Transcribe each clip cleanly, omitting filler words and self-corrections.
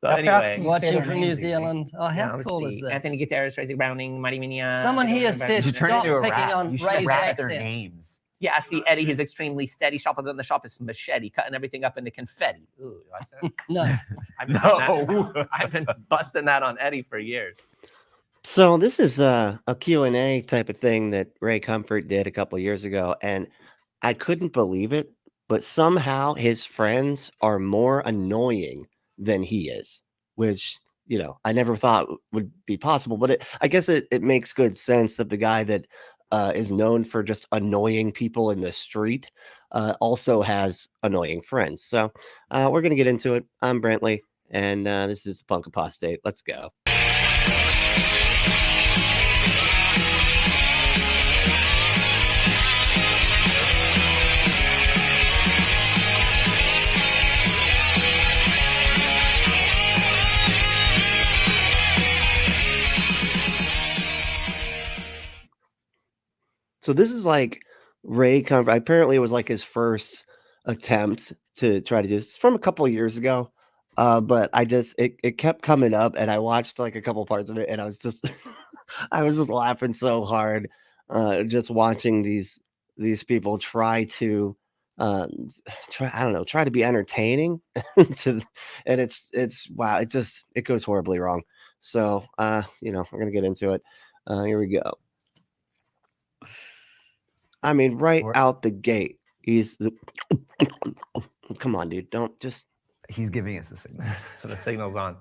So anyway, watching from New Zealand. Oh, how cool is this? Anthony Gutierrez, Tracy Browning, Mighty Minia. Someone here said, stop picking on Ray's rap their accent. names. Yeah, see, Eddie, he's extremely steady. Sharper than the sharpest machete, cutting everything up into confetti. Ooh, you like that? No. I've been busting that on Eddie for years. So this is a Q&A type of thing that Ray Comfort did a couple of years ago, and I couldn't believe it, but somehow his friends are more annoying than he is, which, you know, I never thought would be possible, but I guess it makes good sense that the guy that is known for just annoying people in the street also has annoying friends. So we're going to get into it. I'm Brantley, and this is Punk Apostate. Let's go. So this is like Ray Comfort. Apparently, it was like his first attempt to try to do this. It's from a couple of years ago, but it kept coming up, and I watched like a couple parts of it, and I was just I was just laughing so hard, just watching these people try to try to be entertaining, and it's wow, it goes horribly wrong. So you know, we're gonna get into it. Here we go. I mean, right out the gate, come on, dude. Don't just. He's giving us a signal. The signal's on.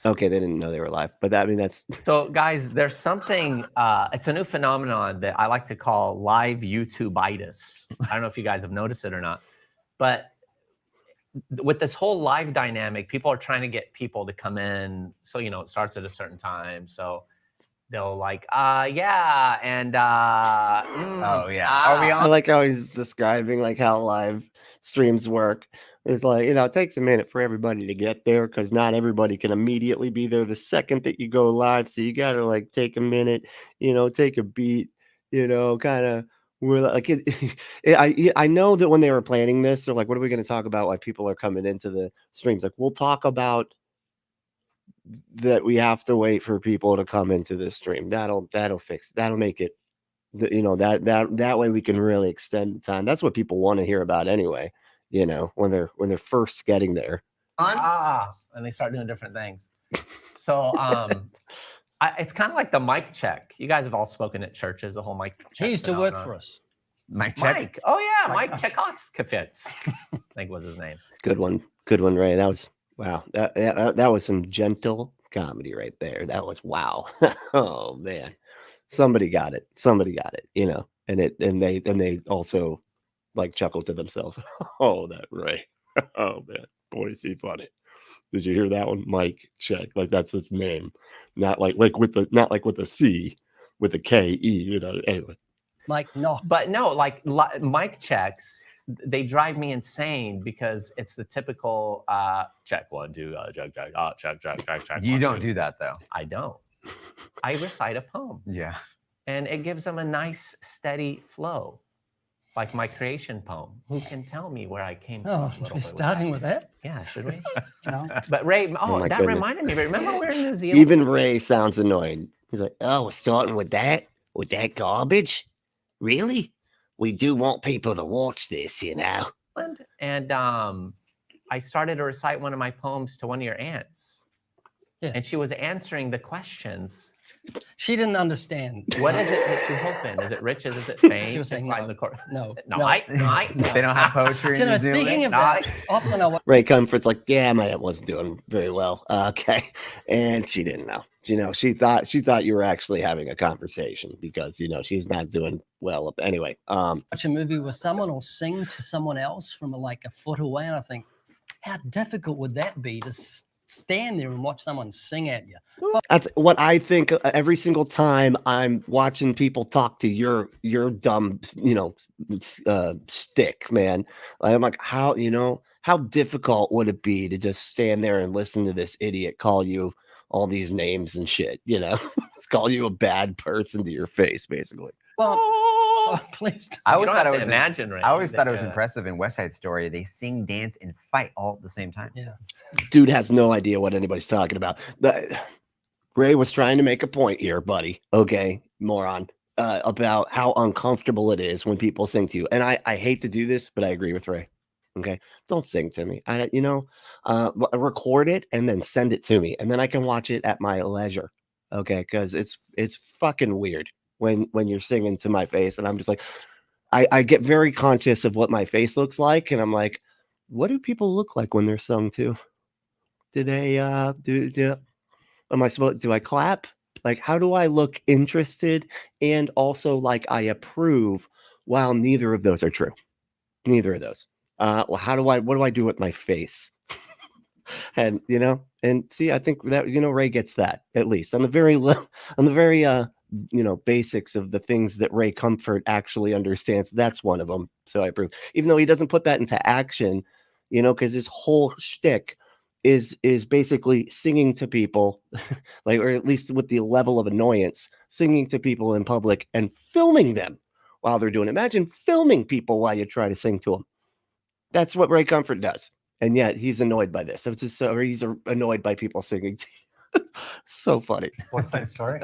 Okay, they didn't know they were live, but that's. So, guys, there's something. It's a new phenomenon that I like to call live YouTube-itis. I don't know if you guys have noticed it or not, but with this whole live dynamic, people are trying to get people to come in. So, you know, it starts at a certain time. So they'll like, yeah, and oh yeah. Are we on? I like how he's describing like how live streams work. It's like, you know, it takes a minute for everybody to get there because not everybody can immediately be there the second that you go live. So you got to like take a minute, you know, take a beat, you know, kind of. We're like, I know that when they were planning this, they're like, what are we going to talk about? Why people are coming into the streams? Like, we'll talk about that. We have to wait for people to come into the stream. That'll make it, you know, that way we can really extend the time. That's what people want to hear about anyway. You know, when they're first getting there. And they start doing different things. So, it's kind of like the mic check. You guys have all spoken at churches, the whole mic check. He used to work for us. Mike check. Mike. Oh yeah, Mike Chekovskifitz, I think was his name. Good one, Ray. That was wow. That was some gentle comedy right there. That was wow. Oh man, somebody got it. You know, and they also like chuckled to themselves. Oh, that Ray. Oh man, boy, is he funny. Did you hear that one? Mike check. Like that's his name. Not like with a C, with a K E, you know. Anyway. Mike, no. But no, like mic checks, they drive me insane because it's the typical check 1 2 check. You don't do that though. I don't. I recite a poem. Yeah. And it gives them a nice steady flow. Like my creation poem. Who can tell me where I came from? We're starting with that? Yeah, should we? No. But Ray, that goodness. reminded me. Remember we're in New Zealand? Even Ray sounds annoyed. He's like, oh, we're starting with that garbage? Really? We do want people to watch this, you know. And I started to recite one of my poems to one of your aunts. Yes. And she was answering the questions. She didn't understand. What is it that she's hoping? Is it riches? Is it fame? She was saying no. No. They don't have poetry in New Zealand. Speaking of that, often Ray Comfort's like, yeah, my aunt wasn't doing very well. Okay. And she didn't know. You know, she thought you were actually having a conversation because, you know, she's not doing well. Anyway. Watch a movie where someone will sing to someone else from like a foot away. And I think, how difficult would that be to stand there and watch someone sing at you? That's what I think every single time I'm watching people talk to your dumb, you know, stick, man. I'm like, how difficult would it be to just stand there and listen to this idiot call you all these names and shit, you know? It's call you a bad person to your face, basically. Well, Oh, please. I You always don't thought have it to was imagine, Ray. I always thought it was Yeah. impressive in West Side Story. They sing, dance, and fight all at the same time. Yeah. Dude has no idea what anybody's talking about. Ray was trying to make a point here, buddy. Okay, moron. About how uncomfortable it is when people sing to you. And I hate to do this, but I agree with Ray. Okay, don't sing to me. Record it and then send it to me, and then I can watch it at my leisure. Okay, because it's fucking weird when you're singing to my face, and I'm just like, I get very conscious of what my face looks like, and I'm like, what do people look like when they're sung to? Do they am I supposed, do I clap? Like, how do I look interested and also like I approve while neither of those are true? Neither of those. Well, what do I do with my face? And see, I think that Ray gets that, at least on the very basics of the things that Ray Comfort actually understands. That's one of them. So I approve, even though he doesn't put that into action, because his whole shtick is basically singing to people, like, or at least with the level of annoyance, singing to people in public and filming them while they're doing it. Imagine filming people while you try to sing to them. That's what Ray Comfort does. And yet he's annoyed by this. He's annoyed by people singing. So funny. What's that story?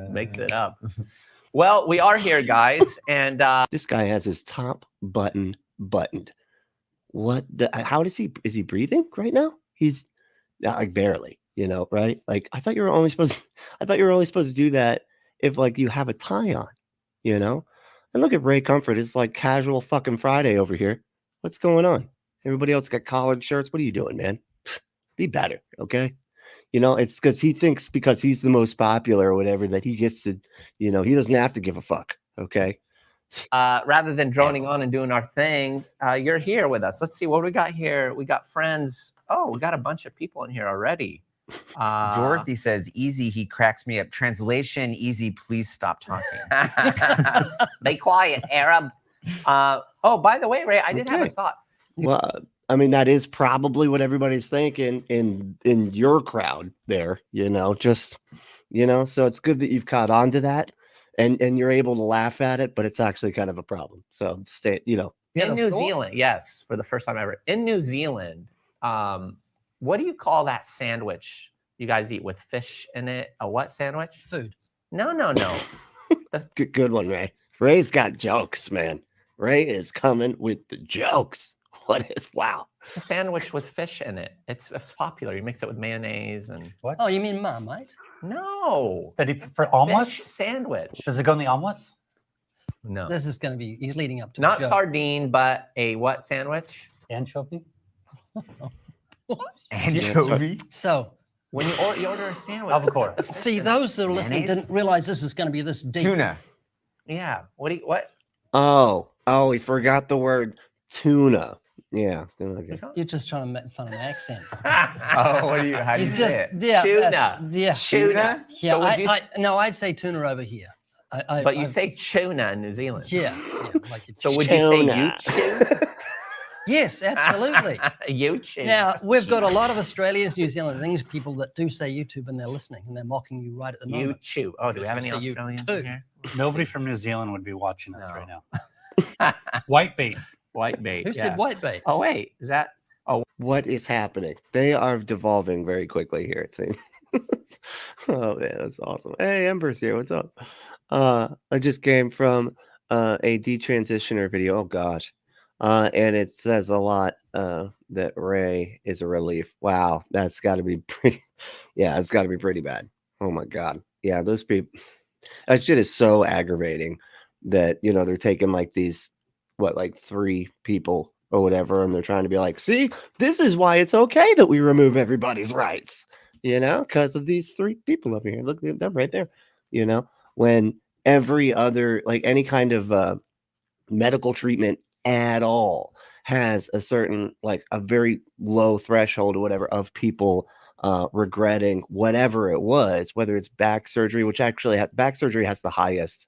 Makes it up. Well, we are here, guys. And This guy has his top button buttoned. Is he breathing right now? He's like barely, right? Like, I thought you were only supposed to do that if like you have a tie on, And look at Ray Comfort. It's like casual fucking Friday over here. What's going on? Everybody else got collared shirts. What are you doing, man? Be better, okay? It's because he thinks because he's the most popular or whatever that he gets to, he doesn't have to give a fuck, okay? rather than droning on and doing our thing, you're here with us. Let's see what we got here. We got friends. Oh, we got a bunch of people in here already. Dorothy says, easy, he cracks me up. Translation, easy, please stop talking. Be quiet, Arab. Oh, by the way, Ray, I did have a thought. Well, I mean, that is probably what everybody's thinking in your crowd there, so it's good that you've caught on to that and you're able to laugh at it, but it's actually kind of a problem. So stay, In New Zealand, yes, for the first time ever. In New Zealand, what do you call that sandwich you guys eat with fish in it? A what sandwich? Food. No. Good one, Ray. Ray's got jokes, man. Ray is coming with the jokes. Wow. A sandwich with fish in it. It's popular. You mix it with mayonnaise and What? Oh, you mean Marmite? no. Did he for omelets? Fish sandwich. Does it go in the omelets? No. This is going to be, he's leading up to Not a joke. sardine, but a what sandwich? Anchovy? Anchovy? So, When you order a sandwich. Albacore. see, those that are listening Mayonnaise? didn't realize this is going to be this deep. Tuna. Yeah. What? Oh, we forgot the word tuna. Yeah. Okay. You're just trying to make fun of my accent. Oh, how do you He's say just, it? yeah. Tuna. Yeah. Tuna? Yeah, So would you no, I'd say tuna over here. But you say tuna in New Zealand. Yeah. Like it's So would you say you Tuna. chew? yes, absolutely. You chew. Now, we've got a lot of Australians, New Zealand, English people that do say YouTube and they're listening and they're mocking you right at the You moment. chew. Oh, do we have any So you Australians too. in here? Nobody from New Zealand would be watching us No. right now. White bait. White bait. Who said white bait? Oh, wait. Is that? What is happening? They are devolving very quickly here, it seems. Oh man, that's awesome. Hey, Ember's here. What's up? I just came from a detransitioner video. Oh gosh. And it says a lot that Ray is a relief. Wow, that's gotta be pretty it's gotta be pretty bad. Oh my god. Yeah, those people, that shit is so aggravating that they're taking like these like 3 people or whatever, and they're trying to be like, see, this is why it's okay that we remove everybody's rights, because of these 3 people over here. Look at them right there. When every other, like any kind of medical treatment at all has a certain, like a very low threshold or whatever of people regretting whatever it was, whether it's back surgery, which actually back surgery has the highest,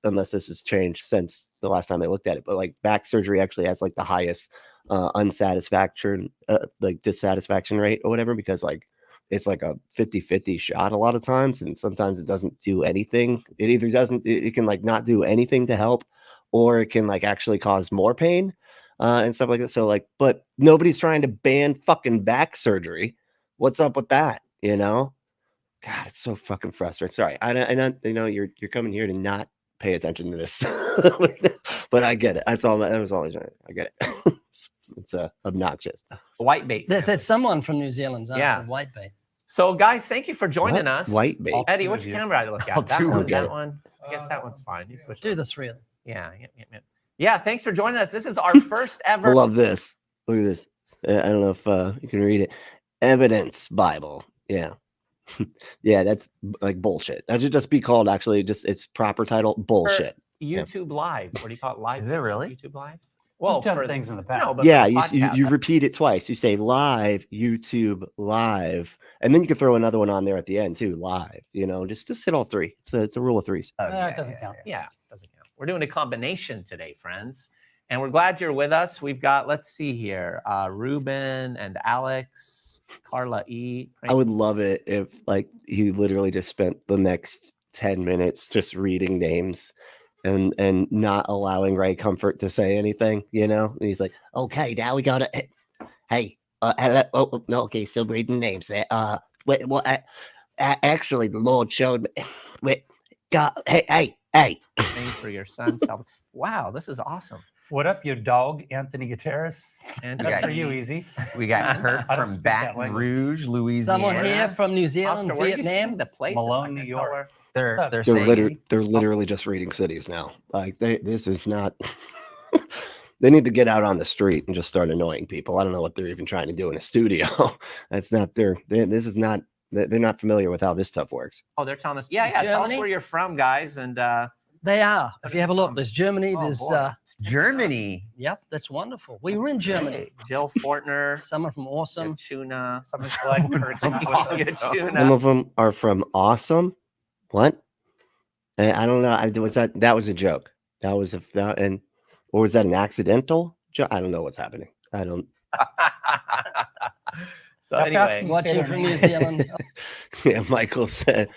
unless this has changed since the last time I looked at it, but like back surgery actually has like the highest unsatisfaction, like dissatisfaction rate or whatever, because like it's like a 50-50 shot a lot of times, and sometimes it doesn't do anything. It either doesn't, it can like not do anything to help, or it can like actually cause more pain and stuff like that. So like, but nobody's trying to ban fucking back surgery. What's up with that? You know? God, it's so fucking frustrating. Sorry, I know you're coming here to not pay attention to this, but I get it. That's all. That was all I was. I get it. It's obnoxious. White bait. There's someone from New Zealand's Yeah. answered white bait. So, guys, thank you for joining What? us. White bait. Eddie, Two which of you. camera do I look I'll at? That do one, it. that one. I guess that one's fine. You switch Do one. the three of them. Yeah. Yeah, thanks for joining us. This is our first I ever. love this. Look at this. I don't know if you can read it. Evidence Bible. Yeah. Yeah, that's like bullshit. That should just be called actually just its proper title, bullshit. YouTube Live. What do you call it? Live? Is it really? YouTube Live? Well, done for things in the past. No, but Yeah, for you podcasts, repeat it twice. You say live, YouTube live, and then you can throw another one on there at the end too, live. You know, just hit all three. It's a rule of threes. Oh, it doesn't count. Yeah, doesn't count. We're doing a combination today, friends. And we're glad you're with us. We've got, let's see here, Ruben and Alex, Carla E. I would love it if like he literally just spent the next 10 minutes just reading names and not allowing Ray Comfort to say anything, you know? And he's like, okay, now we gotta hey, hello, oh no, okay, still reading names there. Wait, well, actually the Lord showed me wait, God, hey. Name for your son. Wow, this is awesome. What up, you dog, Anthony Gutierrez? And That's got for you, Easy. We got Kurt I don't from speak that Baton language. Rouge, Louisiana. Someone here from New Zealand, Oscar, where are you Vietnam. seeing the place? Malone, If I New can tell York. where- They're They're saying They're literally just reading cities now. Like this is not they need to get out on the street and just start annoying people. I don't know what they're even trying to do in a studio. That's not this is not they're not familiar with how this stuff works. Oh, they're telling us. Yeah. Tell us Germany? where you're from, guys. And They are. If you have a look, there's Germany. oh, There's boy. Germany. yep, that's wonderful. We were in Germany. Jill Fortner, Someone from Awesome. Tuna. Someone's glad Kurt's not with us. Some of them are from Awesome. What? I don't know. That was a joke. That was or was that an accidental joke? I don't know what's happening. I don't. So How fast anyway, can you say Watching their from name? New Zealand. Yeah, Michael said,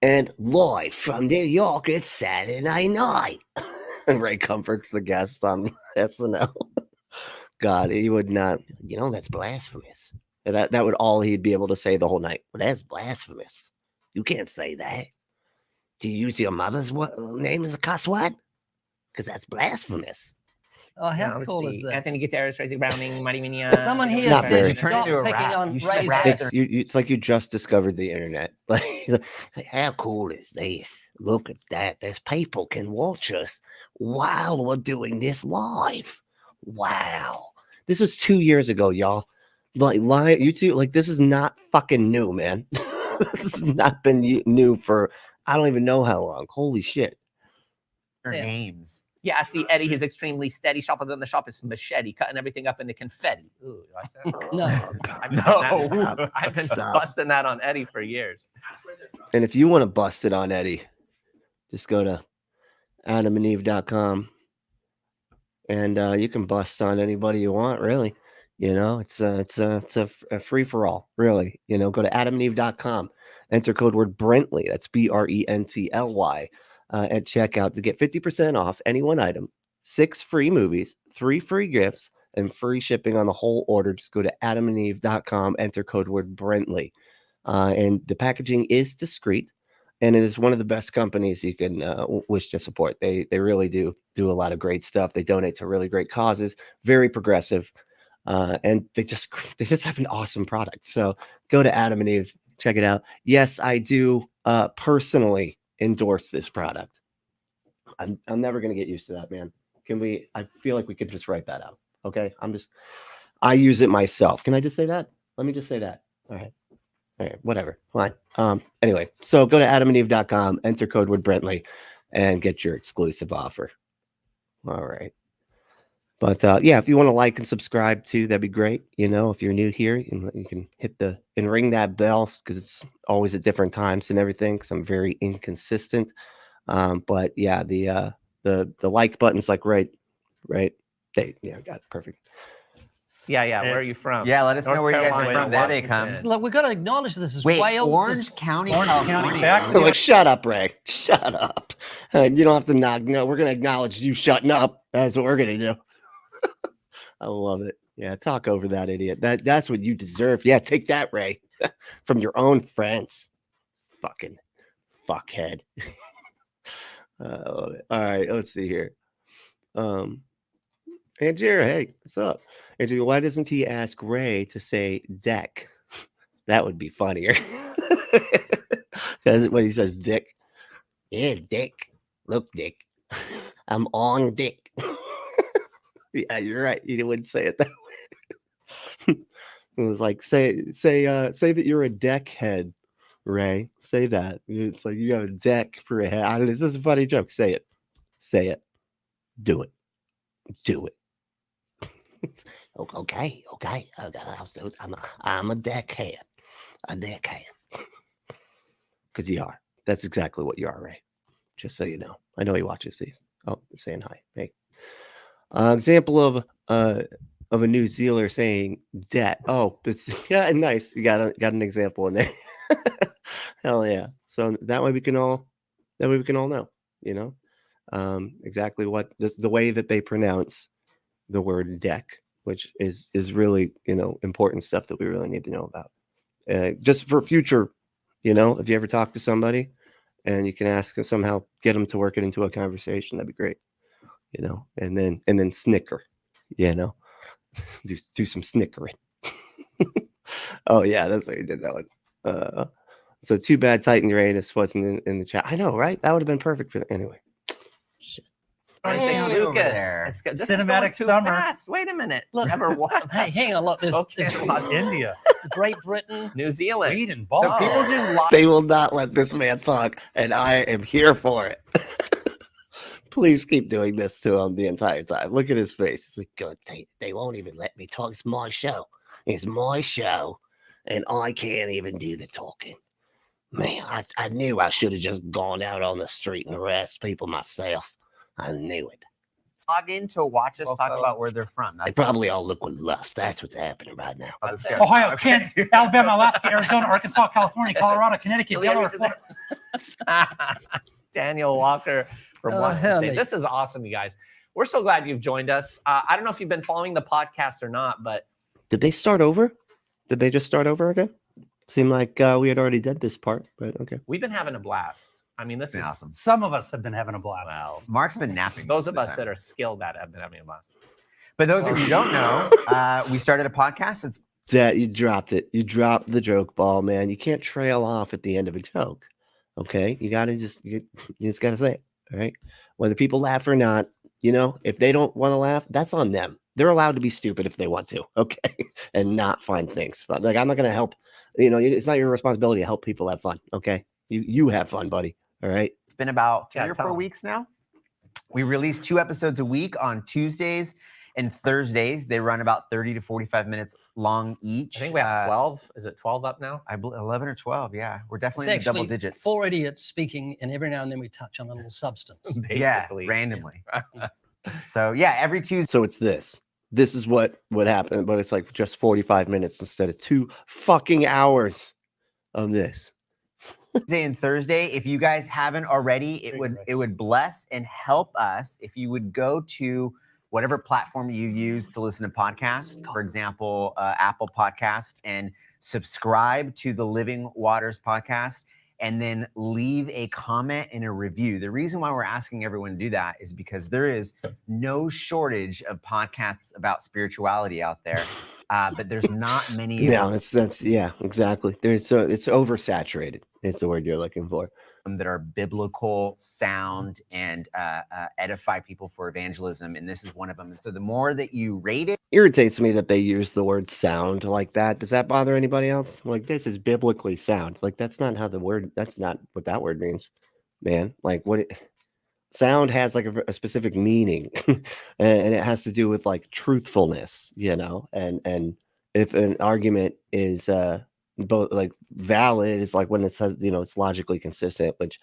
and live from New York, it's Saturday night. And Ray Comfort's the guest on SNL. God, he would not. You know, that's blasphemous. That would all he'd be able to say the whole night. Well, that's blasphemous. You can't say that. Do you use your mother's name as a cuss word? Because that's blasphemous. Oh, yeah, how let's cool is see. this? Anthony Gutierrez, Tracy Browning, Mighty Minia. Someone here Not said very. Turn stop into a picking rap. on You should Ray's rap. accent. It's like you just discovered the internet. Like, how cool is this? Look at that. There's people can watch us while we're doing this live. Wow. This was 2 years ago, y'all. Like live YouTube, like this is not fucking new, man. This has not been new for I don't even know how long. Holy shit. Their Yeah. names. Yeah, see, Eddie, he's extremely steady. Shop within the shop is machete, cutting everything up into confetti. Ooh, you like that? No. I've been, No. Stop. I've been Stop. busting that on Eddie for years. And if you want to bust it on Eddie, just go to adamandeve.com and you can bust on anybody you want, really. You know, it's a free for all, really. You know, go to adamandeve.com, enter code word Brently, that's BRENTLY, at checkout to get 50% off any one item, 6 free movies, 3 free gifts, and free shipping on the whole order. Just go to adamandeve.com, enter code word Brently. And the packaging is discreet, and it is one of the best companies you can wish to support. They really do a lot of great stuff. They donate to really great causes, very progressive, and they just have an awesome product. So go to Adam and Eve, check it out. Yes, I do personally endorse this product. I'm never gonna get used to that, man. Can we? I feel like we could just write that out. Okay, I use it myself. Can I just say that? Let me just say that. All right, whatever. Fine. Anyway, so go to adamandeve.com, enter code word Brently, and get your exclusive offer. All right. But yeah, if you want to like and subscribe too, that'd be great. You know, if you're new here, you can hit and ring that bell because it's always at different times and everything. Because I'm very inconsistent. But yeah, the like button's like right. Yeah, got it. Perfect. Yeah, yeah. Where are It's- you from? Yeah, let us know North where you guys are Carolina, from. There they come. Washington. Look, we've got to acknowledge this is Wait, Wales. Orange County, Orange County, California. back- Like, shut up, Ray. Shut up. You don't have to knock. No, we're gonna acknowledge you shutting up. That's what we're gonna do. I love it. Yeah, talk over that idiot. That's what you deserve. Yeah, take that, Ray, from your own friends. Fucking fuckhead. I love it. All right, let's see here. Angier, hey, what's up? Angier, why doesn't he ask Ray to say deck? That would be funnier. Because when he says dick, yeah, dick. Look, dick. I'm on dick. Yeah, you're right. You wouldn't say it that way. It was like say that you're a deck head, Ray. Say that. It's like you have a deck for a head. I don't know, this is a funny joke. Say it. Say it. Do it. Do it. Okay. I'm a deckhead. A deckhead. Because you are. That's exactly what you are, Ray. Just so you know. I know he watches these. Oh, saying hi. Hey. Example of a New Zealer saying debt. Oh, it's yeah, nice. You got an example in there. Hell yeah. So that way we can all know, you know, exactly what the way that they pronounce the word deck, which is really, you know, important stuff that we really need to know about. Just for future, you know, if you ever talk to somebody and you can ask them, somehow get them to work it into a conversation, that'd be great. You know, and then snicker, you know, do some snickering. Oh yeah, that's why you did that one. So too bad Titan Uranus wasn't in the chat. I know, right? That would have been perfect for anyway. Shit. Hey, over Lucas, there. it's good. This Cinematic is going too summer. fast. Wait a minute. Look, Never watched. Hey, hang on. Look, there's India, Great Britain. New Zealand. Sweden, So Baltimore. people just lie. They will not let this man talk, and I am here for it. Please keep doing this to him the entire time. Look at his face. He's like, good. They won't even let me talk. It's my show. It's my show, and I can't even do the talking. Man, I knew I should have just gone out on the street and harassed people myself. I knew it. Log in to watch us talk about where they're from. They That's probably all look with lust. That's what's happening right now. that's good. Ohio, Okay. Kansas, Alabama, Alaska, Arizona, Arkansas, California, Colorado, Connecticut, Delaware, Florida. Daniel Walker from Oh, Washington State. honey. This is awesome, you guys. We're so glad you've joined us. I don't know if you've been following the podcast or not, but Did they start over? Did they just start over again? Seemed like we had already did this part, but okay. we've been having a blast. I mean, this It's been is awesome. Some of us have been having a blast. Wow. Mark's been napping. Those most of the us time. that are skilled at have been having a blast. But those of you who don't know, we started a podcast. It's That you dropped it. You dropped the joke ball, man. You can't trail off at the end of a joke. Okay, you just gotta say it. All right, whether people laugh or not, you know, if they don't want to laugh, that's on them. They're allowed to be stupid if they want to. Okay, and not find things. But like, I'm not gonna help. You know, it's not your responsibility to help people have fun. Okay, you have fun, buddy. All right. It's been about 3 Yeah, or tell 4 them. weeks now. We release 2 episodes a week on Tuesdays and Thursdays. They run about 30 to 45 minutes long each. I think we have 12. Is it 12 up now? I believe 11 or 12. Yeah, we're It's definitely in the double actually digits. 4 idiots speaking, and every now and then we touch on a little substance. Yeah, Basically. randomly. So yeah, every Tuesday. So it's this. This is what happened, but it's like just 45 minutes instead of 2 fucking hours of this. Tuesday and Thursday. If you guys haven't already, Great. it would bless and help us if you would go to whatever platform you use to listen to podcasts. For example, Apple Podcast, and subscribe to the Living Waters podcast, and then leave a comment and a review. The reason why we're asking everyone to do that is because there is no shortage of podcasts about spirituality out there, but there's not many. Yeah, that's yeah, exactly. It's oversaturated. It's the word you're looking for. That are biblical, sound, and edify people for evangelism, and this is one of them. And so the more that you rate it, Irritates me that they use the word sound like that. Does that bother anybody else? Like, this is biblically sound. Like, that's not what that word means, man. Like, sound has like a specific meaning, and it has to do with like truthfulness, you know. And if an argument is both like valid, it's like when it says, you know, it's logically consistent, which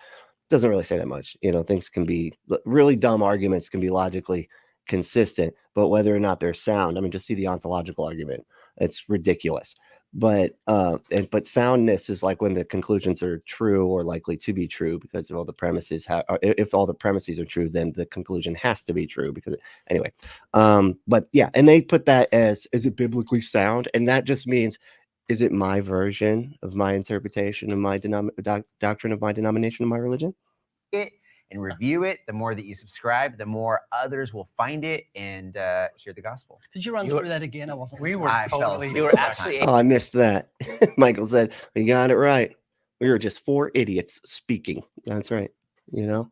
doesn't really say that much. You know, things can be really dumb arguments can be logically consistent, but whether or not they're sound. I mean, just see the ontological argument. It's ridiculous. But but soundness is like when the conclusions are true or likely to be true because of all the premises. If all the premises are true, then the conclusion has to be true. Because anyway, but yeah, and they put that as, is it biblically sound? And that just means, is it my version of my interpretation of my doctrine of my denomination of my religion? It and review it. The more that you subscribe, the more others will find it and hear the gospel. Did you run You were- through that again? I wasn't. We listening. were I fell totally. asleep. You were actually Oh, I missed that. Michael said, "You got it right. We were just 4 idiots speaking." That's right. You know,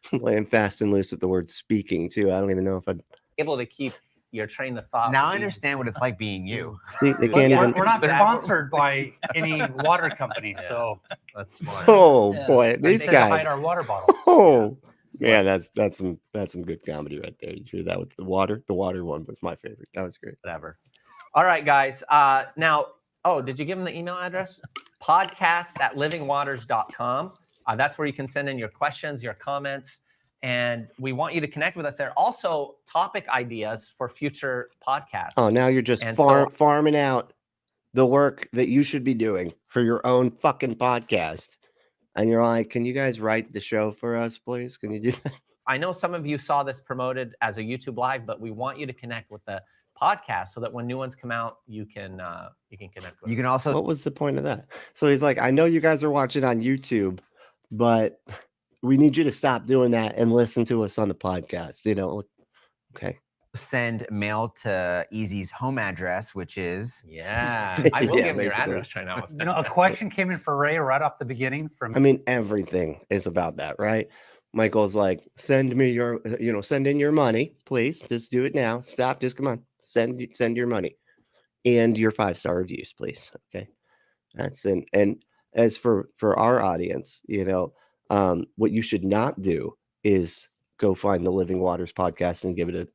playing fast and loose with the word speaking too. I don't even know if I'd. able to keep your train of thought. Now I with these- understand what it's like being you. See, they Well, can't yeah, even. We're not They're- sponsored by any water company, Yeah. so That's smart. Oh Yeah. boy, we these say to hide guys. our water bottles. Oh yeah, that's some good comedy right there. You hear that with the water? The water one was my favorite. That was great. Whatever. All right, guys. Now, did you give them the email address? podcast@livingwaters.com. That's where you can send in your questions, your comments, and we want you to connect with us there. Also, topic ideas for future podcasts. Oh, now you're just And farming out the work that you should be doing for your own fucking podcast. And you're like, can you guys write the show for us, please? Can you do that? I know some of you saw this promoted as a YouTube live, but we want you to connect with the podcast so that when new ones come out, you can connect with You them. can also What was the point of that? So he's like, I know you guys are watching on YouTube, but we need you to stop doing that and listen to us on the podcast. You know, okay. send mail to Easy's home address, which is Yeah, I will Yeah, give them your basically. address right now. You know, a question came in for Ray right off the beginning from I mean, everything is about that, right? Michael's like, send me your, send in your money, please. Just do it now. Stop. Just come on. Send your money and your 5-star reviews, please. Okay. That's it. And as for our audience, what you should not do is go find the Living Waters podcast and give it a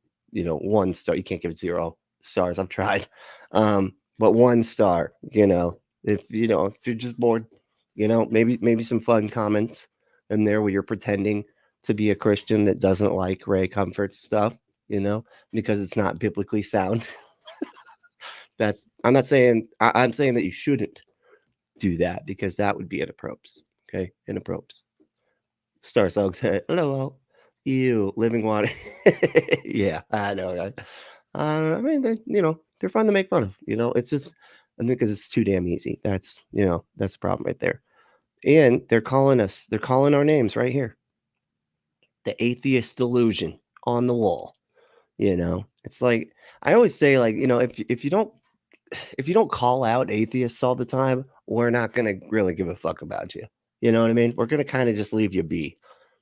1 star. You can't give it 0 stars. I've tried. But 1 star, if you're just bored, maybe some fun comments in there where you're pretending to be a Christian that doesn't like Ray Comfort stuff, because it's not biblically sound. I'm saying that you shouldn't do that because that would be inappropriate. Okay. Inappropriate. Star Song said, hello, you Living Water. Yeah, I know, right? I mean, they're fun to make fun of. It's just, I think because it's too damn easy. That's the problem right there. And they're calling our names right here. The atheist delusion on the wall. It's like, I always say, like, if you don't call out atheists all the time, we're not going to really give a fuck about you. You know what I mean? We're going to kind of just leave you be.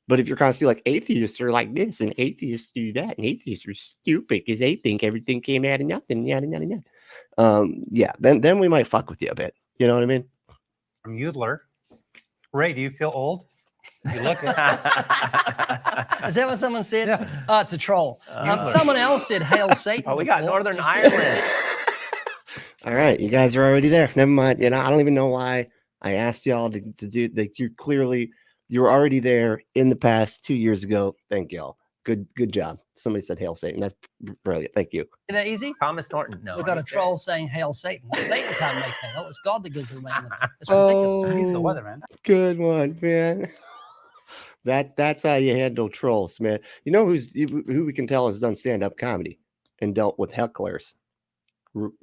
But if you're constantly like, atheists are like this and atheists do that and atheists are stupid because they think everything came out of nothing, yada, yada, yada. Then we might fuck with you a bit. You know what I mean? from Udler. Ray, do you feel old? You look Is that what someone said? Yeah. Oh, it's a troll. Someone else said "Hail Satan." Oh, we got before. Northern Ireland. All right, you guys are already there. Never mind. I don't even know why I asked y'all to do that. You're already there in the past 2 years ago. Thank y'all. Good job. Somebody said "Hail Satan." That's brilliant. Thank you. Isn't that easy? Thomas Norton. No, We've got a he said- troll saying "Hail Satan." Satan can't make hail. It's God that gives the rain. It's ridiculous. He's the Oh, weatherman. good one, man. That's how you handle trolls, man. You know who we can tell has done stand-up comedy and dealt with hecklers.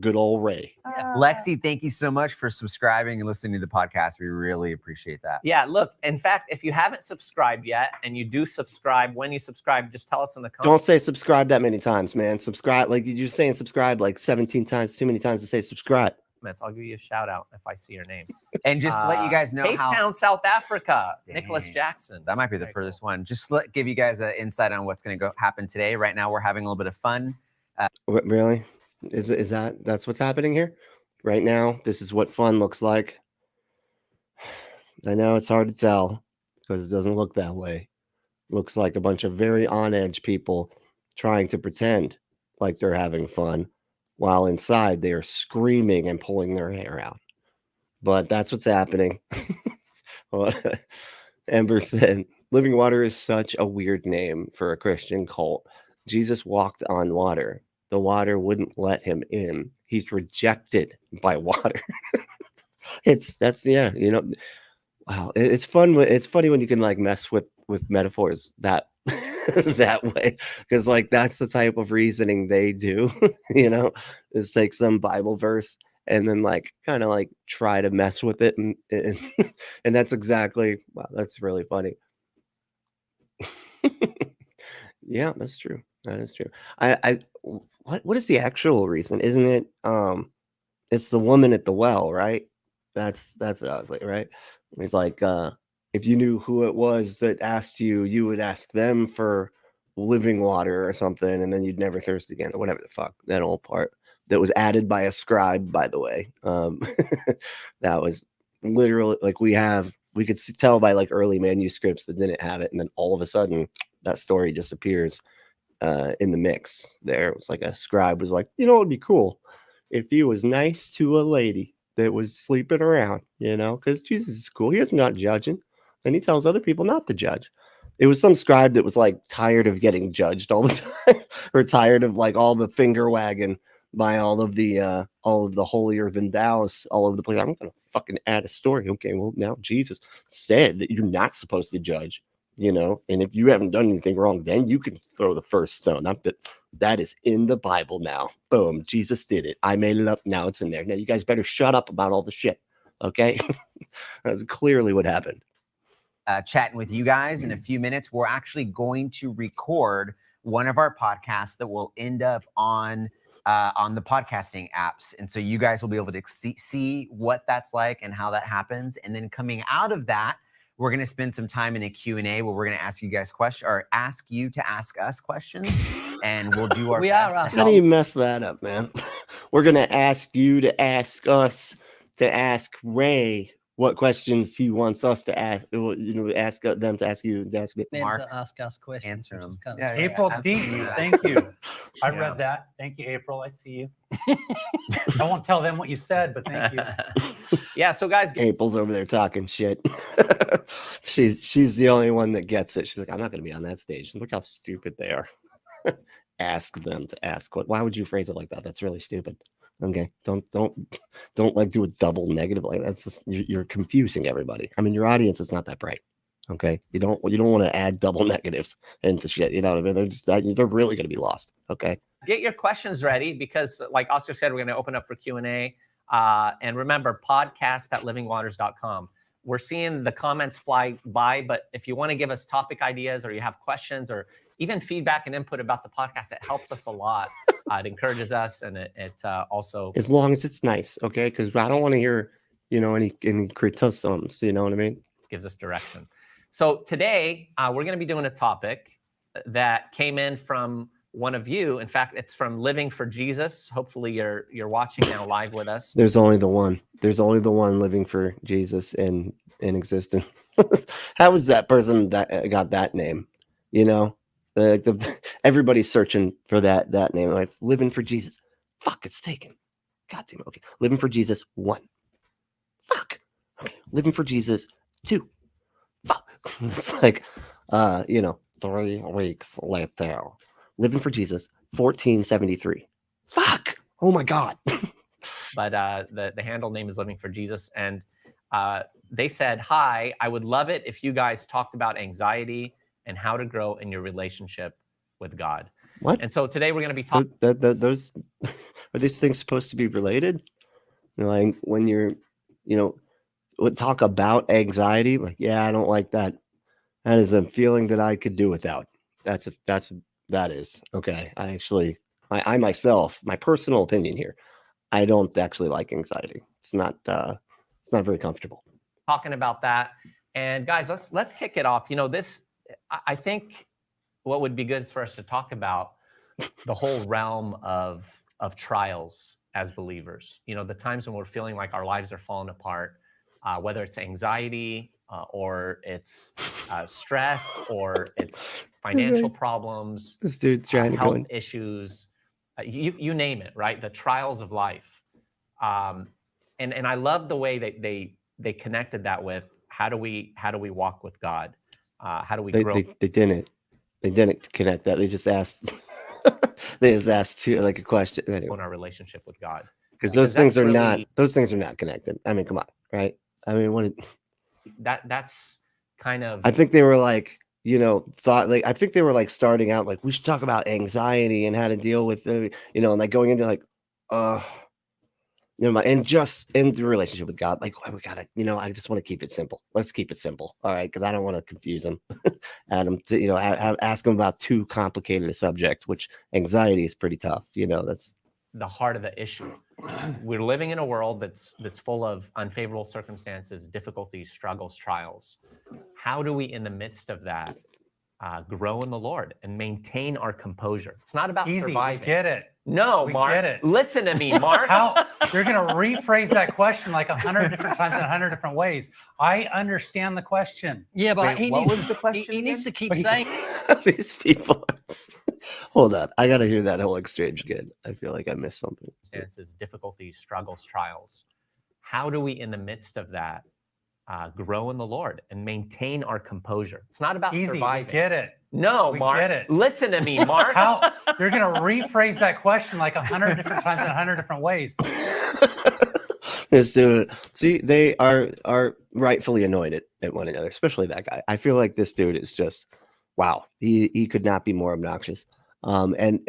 Good old Ray. Lexi. Thank you so much for subscribing and listening to the podcast. We really appreciate that. Yeah, look, in fact, if you haven't subscribed yet and you do subscribe, when you subscribe, just tell us in the Don't comments. say subscribe that many times, man. Subscribe, like you're saying subscribe like 17 times, too many times to say subscribe. I'll give you a shout out if I see your name. And just let you guys know Cape how Town, South Africa, Nicholas Dang. Jackson. that might be the Very furthest cool. one. Just give you guys an insight on what's going to happen today. Right now, we're having a little bit of fun. What, really? Is that's what's happening here right now? This is what fun looks like. I know it's hard to tell because it doesn't look that way. Looks like a bunch of very on edge people trying to pretend like they're having fun while inside they are screaming and pulling their hair out. But that's what's happening. Well, Ember said, Living Water is such a weird name for a Christian cult. Jesus walked on water. The water wouldn't let him in. He's rejected by water. Yeah, you know. Wow, it's fun. It's funny when you can like mess with metaphors that that way, because like that's the type of reasoning they do. You know, is take some Bible verse and then like kind of like try to mess with it, and and that's exactly, wow, that's really funny. Yeah, that's true. That is true. What is the actual reason? Isn't it it's the woman at the well, right? That's what I was like, right? He's like, if you knew who it was that asked you, you would ask them for living water or something, and then you'd never thirst again, or whatever the fuck, that old part that was added by a scribe, by the way. That was literally like we could tell by like early manuscripts that didn't have it, and then all of a sudden that story disappears in the mix. There it was like a scribe was like, you know, it'd be cool if he was nice to a lady that was sleeping around, you know, because Jesus is cool. He is not judging, and he tells other people not to judge. It was some scribe that was like tired of getting judged all the time, or tired of like all the finger wagging by all of the holier than thou's all over the place. I'm gonna fucking add a story. Okay, well now Jesus said that you're not supposed to judge, you know, and if you haven't done anything wrong, then you can throw the first stone. That is in the Bible now. Boom, Jesus did it. I made it up. Now it's in there. Now you guys better shut up about all the shit. Okay, that's clearly what happened. Chatting with you guys in a few minutes. We're actually going to record one of our podcasts that will end up on the podcasting apps, and so you guys will be able to see what that's like and how that happens. And then coming out of that, we're going to spend some time in a Q&A where we're going to ask you guys questions, or ask you to ask us questions, and we'll do our best. How do you mess that up, man? We're going to ask you to ask us to ask Ray what questions he wants us to ask. You know, ask them to ask you to ask me. Mark, to ask us questions. answer which is them. kinda Yeah, strange. April ask D, you that. thank you. I Yeah. read that. Thank you, April. I see you. I won't tell them what you said, but thank you. Yeah, so guys, April's over there talking shit. she's the only one that gets it. She's like, I'm not going to be on that stage. Look how stupid they are. Ask them to ask what. Why would you phrase it like that? That's really stupid. Okay, don't like do a double negative like that's just, you're confusing everybody. I mean, your audience is not that bright. Okay, you don't want to add double negatives into shit. You know what I mean? They're really going to be lost. Okay, get your questions ready, because like Oscar said, we're going to open up for Q&A. And remember, podcast@livingwaters.com. We're seeing the comments fly by, but if you want to give us topic ideas, or you have questions, or even feedback and input about the podcast, it helps us a lot. It encourages us, and it also, as long as it's nice, okay? Because I don't want to hear, you know, any criticisms. You know what I mean? gives us direction. So today we're going to be doing a topic that came in from one of you. In fact, it's from Living for Jesus. Hopefully you're watching now live with us. There's only the one. There's only the one living for Jesus in existence. How was that person that got that name? You know, everybody's searching for that name. Like Living for Jesus. Fuck, it's taken. God damn it. Okay, Living for Jesus 1. Fuck. Okay, Living for Jesus 2. Fuck. It's like, you know, 3 weeks later. Living for Jesus 1473. Fuck. Oh my God. But the handle name is Living for Jesus. And they said, hi, I would love it if you guys talked about anxiety and how to grow in your relationship with God. What? And so today we're going to be talking. Those are these things supposed to be related? You know, like when you're, you know, talk about anxiety. Like, yeah, I don't like that. That is a feeling that I could do without. That is okay. I myself, my personal opinion here, I don't actually like anxiety. It's not very comfortable. Talking about that. And guys, let's kick it off. You know, I think what would be good is for us to talk about the whole realm of trials as believers. You know, the times when we're feeling like our lives are falling apart, whether it's anxiety or it's stress, or it's financial problems, This dude's trying to go health in. issues, you name it, right? The trials of life. And I love the way that they connected that with how do we walk with God How do we They, grow they didn't connect that. They just asked. They just asked like a question anyway. in our relationship with God? Because Because those things that's are not connected. I mean, come on, right? I mean, that's kind of I think they were like, I think they were like starting out like we should talk about anxiety and how to deal with the, and like going into like, never mind. And just in the relationship with God, like we gotta, I just want to keep it simple. Let's keep it simple, all right? Because I don't want to confuse him, Adam. To ask him about too complicated a subject, which anxiety is pretty tough. That's the heart of the issue. We're living in a world that's full of unfavorable circumstances, difficulties, struggles, trials. How do we, in the midst of that, grow in the Lord and maintain our composure? It's not about Easy. surviving. We get it. No, We Mark. get it. Listen to me, Mark. How you're going to rephrase that question like 100 different times in 100 different ways. I understand the question. Yeah, but Wait, what was the question he needs to again? keep saying. these people. Hold on, I gotta hear that whole exchange again. I feel like I missed something. Circumstances, difficulties, struggles, trials. How do we, in the midst of that, grow in the Lord and maintain our composure? It's not about Easy. surviving. We get it. No, We Mark. get it. Listen to me, Mark. How you're going to rephrase that question like 100 different times in 100 different ways. This dude, see, they are rightfully annoyed at one another, especially that guy. I feel like this dude is just wow. He could not be more obnoxious. And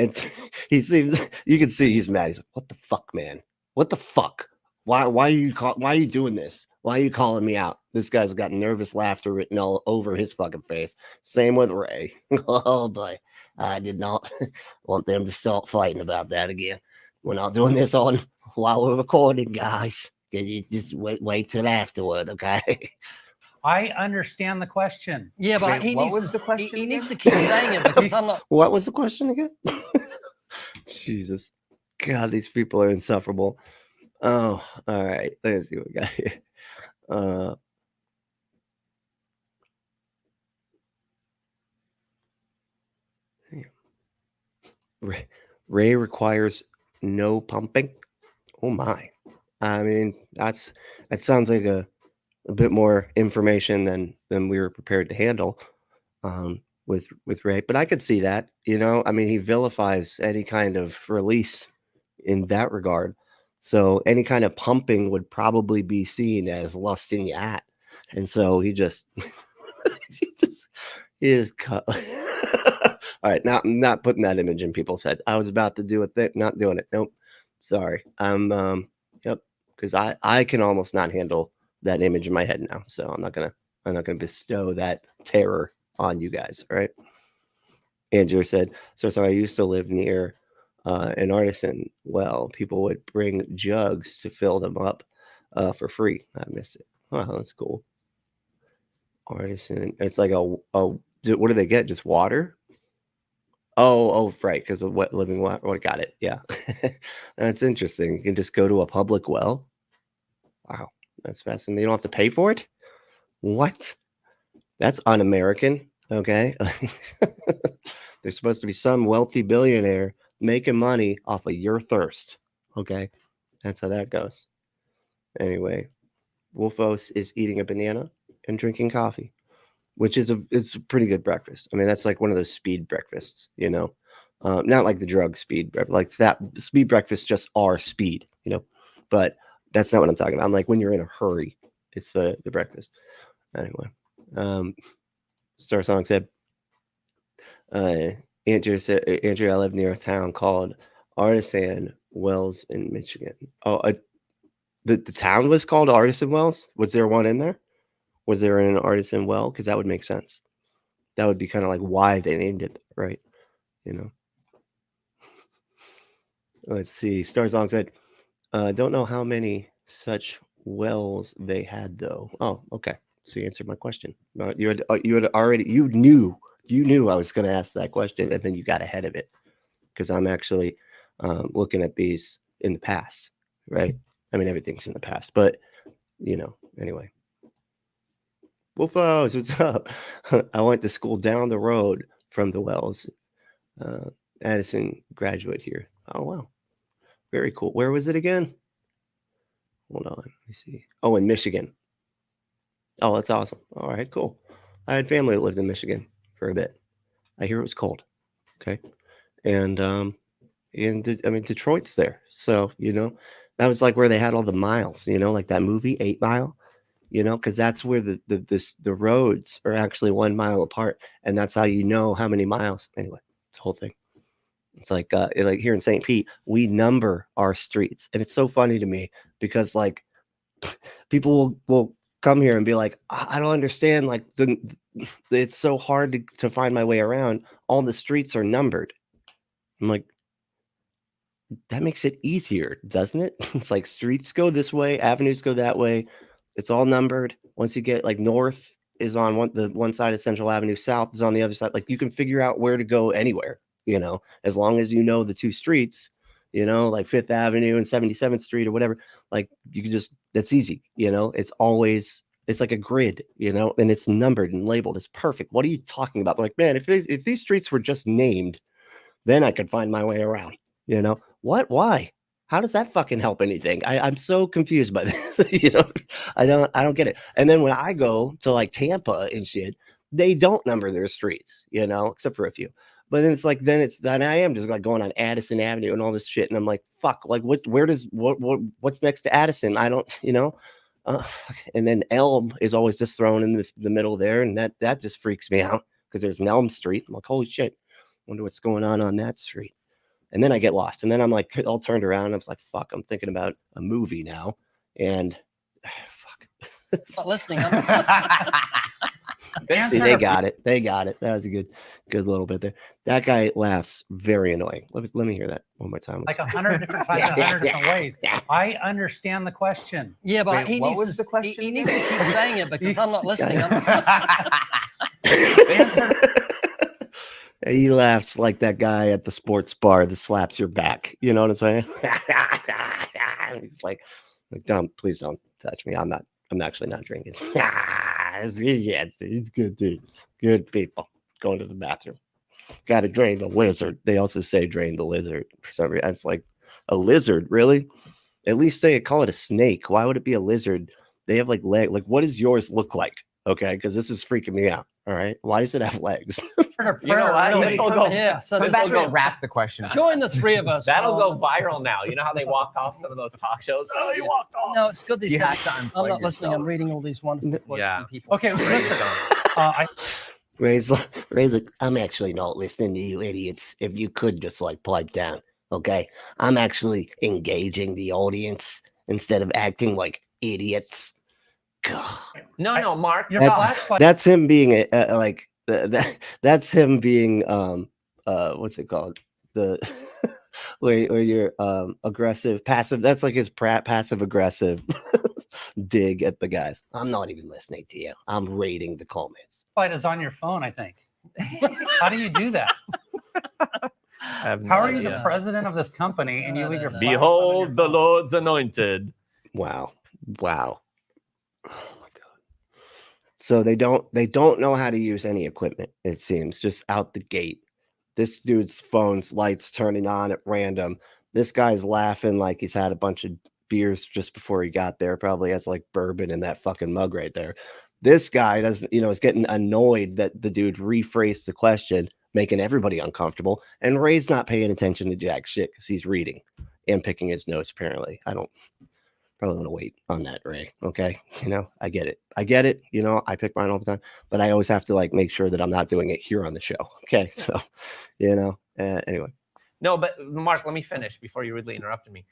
he seems, you can see he's mad. He's like, "What the fuck, man? What the fuck? Why are you doing this? Why are you calling me out?" This guy's got nervous laughter written all over his fucking face. Same with Ray. Oh boy, I did not want them to start fighting about that again. We're not doing this on while we're recording, guys. Can you just wait till afterward, okay? I understand the question. Yeah, but Wait, what was the question he needs to again? keep saying it because I'm not. What was the question again? Jesus, God, these people are insufferable. Oh, all right. Let's see what we got here. Ray requires no pumping. Oh my! I mean, that sounds like a bit more information than we were prepared to handle with Ray. But I could see that. I mean, he vilifies any kind of release in that regard. So any kind of pumping would probably be seen as lusting you at, and so he just he is cut. All right, not putting that image in people's head. I was about to do it, not doing it. Nope, sorry. I'm yep, because I can almost not handle that image in my head now. So I'm not gonna bestow that terror on you guys. All right. Andrew said, so I used to live near an artisan well. People would bring jugs to fill them up for free. I missed it. Wow, that's cool. Artisan. It's like what do they get? Just water? Oh, right, because of what living water. Oh, got it. Yeah, that's interesting. You can just go to a public well. Wow, that's fascinating. You don't have to pay for it. What? That's un-American. Okay, there's supposed to be some wealthy billionaire making money off of your thirst. Okay, that's how that goes. Anyway, Wolfos is eating a banana and drinking coffee, which is it's a pretty good breakfast. I mean, that's like one of those speed breakfasts, not like the drug speed, like that speed breakfast just are speed, but that's not what I'm talking about. I'm like, when you're in a hurry, it's the breakfast. Anyway, Star Song said, Andrew, I live near a town called Artisan Wells in Michigan. Oh, the town was called Artisan Wells. Was there one in there? Was there an artisan well? Because that would make sense. That would be kind of like why they named it, right? Let's see. Starzong said, don't know how many such wells they had though. Oh, okay. So you answered my question. You had already you knew I was going to ask that question, and then you got ahead of it because I'm actually looking at these in the past, right? I mean, everything's in the past, but anyway. Wolfos, what's up? I went to school down the road from the Wells. Addison graduate here. Oh, wow. Very cool. Where was it again? Hold on. Let me see. Oh, in Michigan. Oh, that's awesome. All right, cool. I had family that lived in Michigan for a bit. I hear it was cold. Okay. And Detroit's there. So, that was like where they had all the miles, like that movie 8 Mile, because that's where the roads are actually 1 mile apart. And that's how you know how many miles. Anyway, it's the whole thing. It's like here in St. Pete, we number our streets. And it's so funny to me because like people will come here and be like, I don't understand. Like it's so hard to find my way around. All the streets are numbered. I'm like, that makes it easier, doesn't it? It's like streets go this way, avenues go that way. It's all numbered. Once you get like north is on one side of Central Avenue, south is on the other side. Like you can figure out where to go anywhere, as long as you know the 2 streets, like 5th Avenue and 77th Street or whatever. Like you can that's easy, it's like a grid, and it's numbered and labeled. It's perfect. What are you talking about? Like, man, if these streets were just named, then I could find my way around, What? Why? How does that fucking help anything? I'm so confused by this. I don't get it. And then when I go to like Tampa and shit, they don't number their streets, except for a few. But then it's like, then I am just like going on Addison Avenue and all this shit. And I'm like, fuck, like what's next to Addison? I don't, and then Elm is always just thrown in the middle there. And that just freaks me out because there's an Elm Street. I'm like, holy shit, wonder what's going on that street. And then I get lost. And then I'm like, all turned around. And I was like, fuck, I'm thinking about a movie now. And fuck. Not listening. See, they got it. That was a good little bit there. That guy laughs very annoying. Let me hear that one more time. Like 100 different times, 100 different ways. I understand the question. Yeah, but Wait, what was the question he needs to keep saying it because I'm not listening. He laughs like that guy at the sports bar that slaps your back. You know what I'm saying? He's like, please don't touch me. I'm actually not drinking. Yeah, it's good, dude. Good people. Going to the bathroom. Got to drain the lizard. They also say drain the lizard for some reason. It's like a lizard, really? At least they call it a snake. Why would it be a lizard? They have like leg. Like, what does yours look like? Okay, because this is freaking me out. All right, why does it have legs? You know what? Really? This will go. Yeah, so Come there's back three and wrap the question. join the 3 of us. That'll go viral now. You know how they walk off some of those talk shows? Oh, you walked off. No, it's good that You said, have to I'm unplug not listening. I'm yourself. reading all these wonderful quotes Yeah. from people. Okay, listen. Ray's like, I'm actually not listening to you idiots. If you could just like pipe down, okay? I'm actually engaging the audience instead of acting like idiots. God. No, Mark. Your stop. flashlight. That's him being that's him being what's it called, the where you're aggressive passive. That's like his passive aggressive dig at the guys. I'm not even listening to you. I'm reading the comments. Flashlight is on your phone, I think. How do you do that? I have no How are you idea. the president of this company and you leave your flashlight on your Behold the phone? Lord's anointed. Wow. Oh my god. So they don't know how to use any equipment, it seems, just out the gate. This dude's phone's lights turning on at random. This guy's laughing like he's had a bunch of beers just before he got there. Probably has like bourbon in that fucking mug right there. This guy doesn't, is getting annoyed that the dude rephrased the question, making everybody uncomfortable. And Ray's not paying attention to jack shit because he's reading and picking his notes, apparently. I don't probably want to wait on that, Ray. Okay. I get it. I pick mine all the time, but I always have to like make sure that I'm not doing it here on the show. Okay. So, anyway. No, but Mark, let me finish before you rudely interrupted me.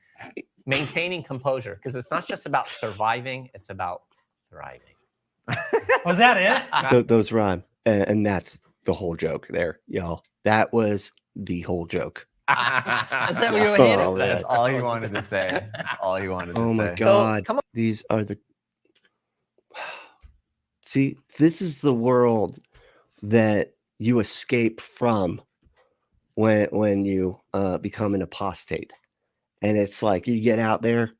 Maintaining composure, because it's not just about surviving, it's about thriving. Was that it? Those rhyme. And that's the whole joke there, y'all. That was the whole joke. Is that where you were Oh, headed? man. That's all he wanted to say. That's all he wanted to Oh say. my So, god. come on. These are the See, this is the world that you escape from when you become an apostate. And it's like you get out there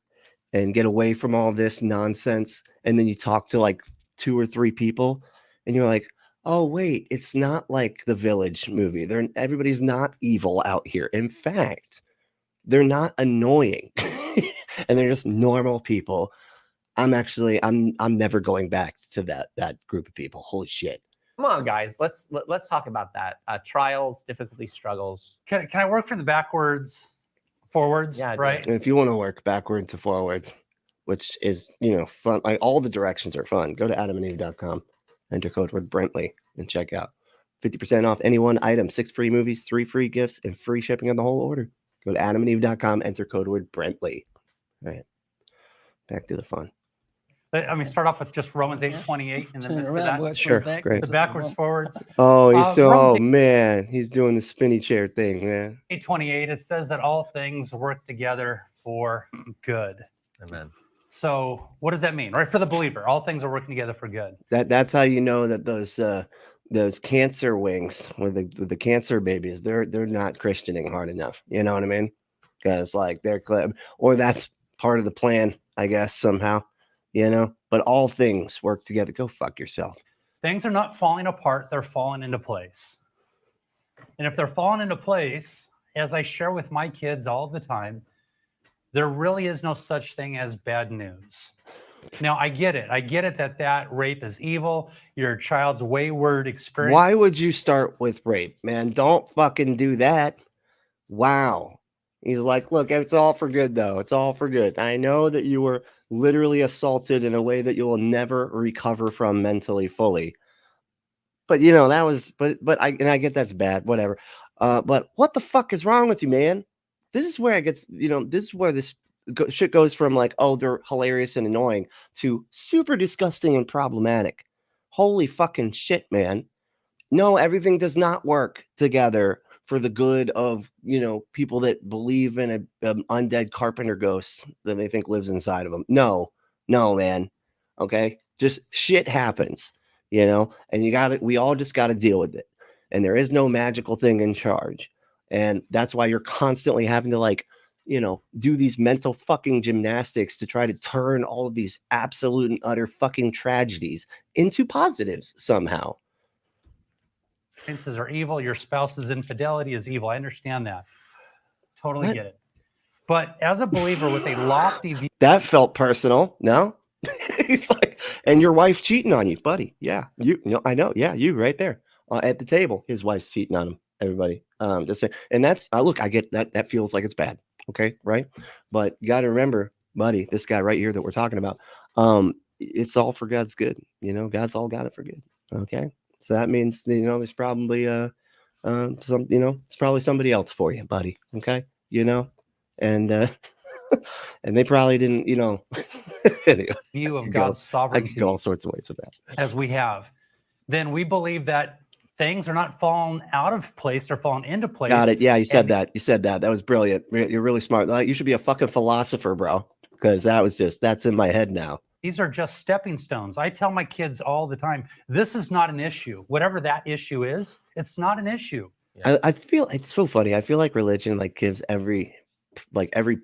and get away from all this nonsense, and then you talk to like 2 or 3 people and you're like, oh wait, it's not like the Village movie. Everybody's not evil out here. In fact, they're not annoying and they're just normal people. I'm never going back to that group of people. Holy shit. Come on, guys. Let's talk about that. Trials, difficulties, struggles. Can I work from the backwards, forwards? Yeah, do right. And if you want to work backwards to forwards, which is, fun, like all the directions are fun, go to atheists.com, enter code word Brentley, and check out 50% off any one item, 6 free movies, 3 free gifts, and free shipping on the whole order. Go to atheists.com, enter code word Brentley. All right, back to the fun. I mean, start off with just Romans 8:28 in the Turn midst of around, that. work Sure, backwards great. The if you backwards, want. forwards. Oh, he's so, Romans man, he's doing the spinny chair thing, man. 8:28, it says that all things work together for good. Amen. So what does that mean? Right, for the believer, all things are working together for good. That's how you know that those cancer wings with the cancer babies, they're not Christianing hard enough. You know what I mean? Because like they're or that's part of the plan, I guess, somehow. But all things work together. Go fuck yourself. Things are not falling apart, they're falling into place. And if they're falling into place, as I share with my kids all the time, there really is no such thing as bad news. Now, I get it that rape is evil. Your child's wayward experience. Why would you start with rape, man? Don't fucking do that. Wow. He's like, look, it's all for good, though. It's all for good. I know that you were literally assaulted in a way that you will never recover from mentally fully. But that was, but I get that's bad, whatever. But what the fuck is wrong with you, man? This is where it gets, this is where this shit goes from like, oh, they're hilarious and annoying to super disgusting and problematic. Holy fucking shit, man. No, everything does not work together for the good of, people that believe in an undead carpenter ghost that they think lives inside of them. No, man. Okay. Just shit happens, and we all just got to deal with it. And there is no magical thing in charge. And that's why you're constantly having to do these mental fucking gymnastics to try to turn all of these absolute and utter fucking tragedies into positives somehow. Experiences are evil. Your spouse's infidelity is evil. I understand that. Totally What? get it. But as a believer with a lofty view, That felt personal. No? He's like, and your wife cheating on you, buddy. Yeah. I know. Yeah. You right there at the table. His wife's cheating on him. Everybody. Just saying. And that's, look, I get that. That feels like it's bad. Okay. Right. But you got to remember, buddy, this guy right here that we're talking about, it's all for God's good. God's all got it for good. Okay. So that means, there's probably, it's probably somebody else for you, buddy. Okay. And, and they probably didn't, anyway, view of I God's could sovereignty go all sorts of ways with that. as we have, then we believe that things are not falling out of place, they're falling into place. Got it. Yeah. You said And- that. You said that. That was brilliant. You're really smart. Like, you should be a fucking philosopher, bro. Because that's in my head now. These are just stepping stones. I tell my kids all the time, this is not an issue. Whatever that issue is, it's not an issue. I feel it's so funny. I feel like religion gives every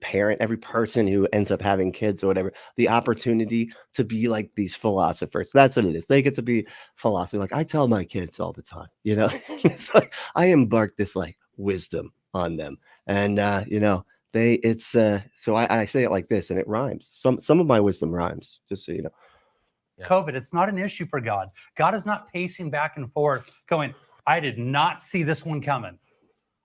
parent, every person who ends up having kids or whatever, the opportunity to be like these philosophers. That's what it is. They get to be philosophy. Like I tell my kids all the time, it's like I embark this wisdom on them. And so I say it like this and it rhymes. Some of my wisdom rhymes, just so you know. Yeah. COVID, it's not an issue for God. God is not pacing back and forth going, I did not see this one coming,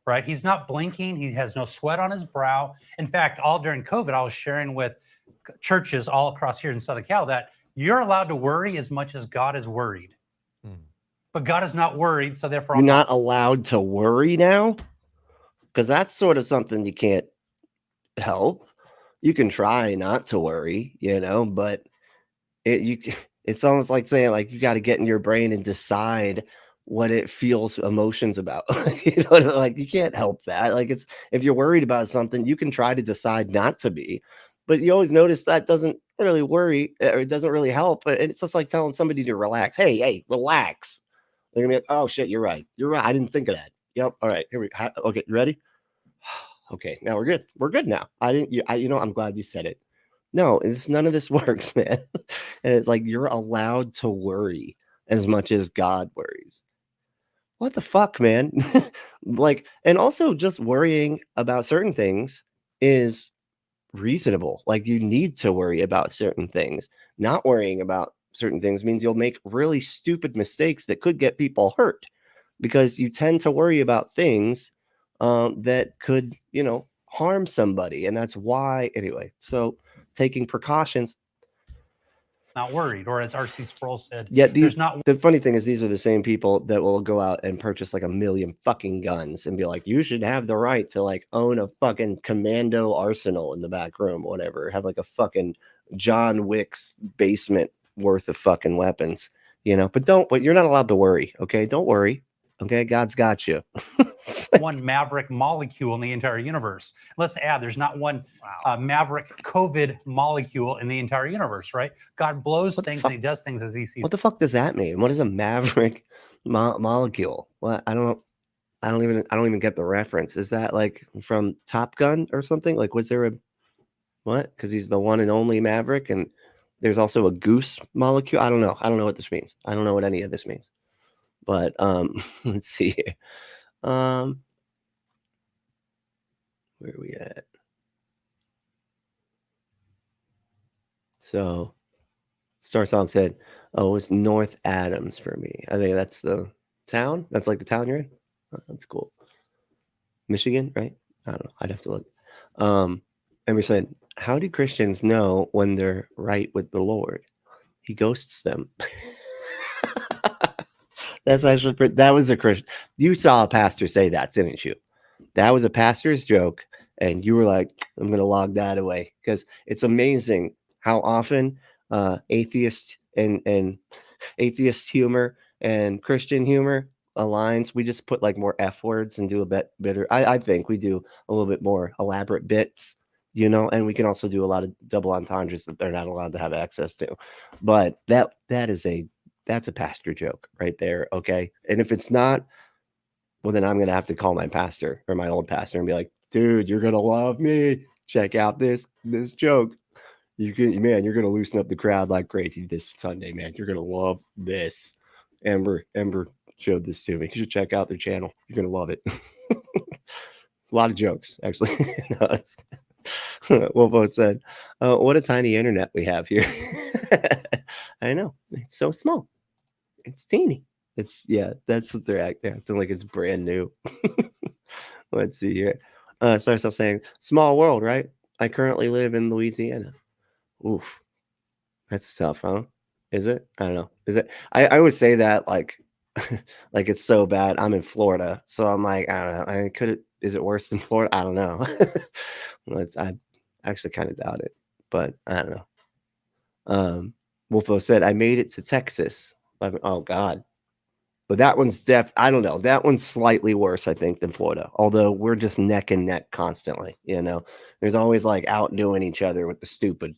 right? He's not blinking. He has no sweat on his brow. In fact, all during COVID, I was sharing with churches all across here in Southern Cal that you're allowed to worry as much as God is worried. But God is not worried, so therefore You're not allowed to worry now? Because that's sort of something you can't help. You can try not to worry, but it's almost like saying you got to get in your brain and decide what it feels emotions about. You can't help that. It's if you're worried about something, you can try to decide not to be, but you always notice that doesn't really worry or it doesn't really help. But it's just like telling somebody to relax. Hey, relax. They're gonna be like, oh shit, you're right. I didn't think of that. Yep. All right, here we go. Okay, you ready? Okay, now we're good. We're good now. I'm glad you said it. No, none of this works, man. And it's like you're allowed to worry as much as God worries. What the fuck, man? And also just worrying about certain things is reasonable. You need to worry about certain things. Not worrying about certain things means you'll make really stupid mistakes that could get people hurt, because you tend to worry about things that could, harm somebody. And that's why, anyway, so taking precautions. Not worried, or as R.C. Sproul said, Yet there's not. the funny thing is, these are the same people that will go out and purchase like 1 million fucking guns and be like, you should have the right to like own a fucking commando arsenal in the back room, whatever. Have like a fucking John Wick's basement worth of fucking weapons, but you're not allowed to worry. Okay. Don't worry. Okay. God's got you. One maverick molecule in the entire universe. Let's add, there's not one maverick COVID molecule in the entire universe, right? God blows things and he does things as he sees. What the fuck does that mean? What is a maverick molecule? What? I don't even get the reference. Is that like from Top Gun or something? Like, was there what? Because he's the one and only maverick, and there's also a goose molecule. I don't know. I don't know what this means. I don't know what any of this means. But let's see here. Where are we at? So Star Song said, oh, it's North Adams for me. I think that's the town. That's like the town you're in. Oh, that's cool. Michigan, right? I don't know. I'd have to look. And we said, how do Christians know when they're right with the Lord? He ghosts them. That's actually, that was a Christian. You saw a pastor say that, didn't you? That was a pastor's joke. And you were like, I'm going to log that away, because it's amazing how often atheist and atheist humor and Christian humor aligns. We just put like more F words and do a bit better. I think we do a little bit more elaborate bits, and we can also do a lot of double entendres that they're not allowed to have access to. But that's a pastor joke right there. Okay. And if it's not, well, then I'm going to have to call my pastor or my old pastor and be like, dude, you're going to love me. Check out this joke. You're going to loosen up the crowd like crazy this Sunday, man. You're going to love this. Ember showed this to me. You should check out their channel. You're going to love it. A lot of jokes, actually. Wolfo said, what a tiny internet we have here. I know. It's so small. It's teeny. That's what they're acting like it's brand new. Let's see here. Starts off saying, small world, right? I currently live in Louisiana. Oof. That's tough, huh? Is it? I don't know. Is it? I always say that like like it's so bad. I'm in Florida. So I'm like, I don't know. Is it worse than Florida? I don't know. I actually kind of doubt it, but I don't know. Wolfo said, I made it to Texas. Oh God. But that one's I don't know. That one's slightly worse, I think, than Florida. Although we're just neck and neck constantly, There's always like outdoing each other with the stupid,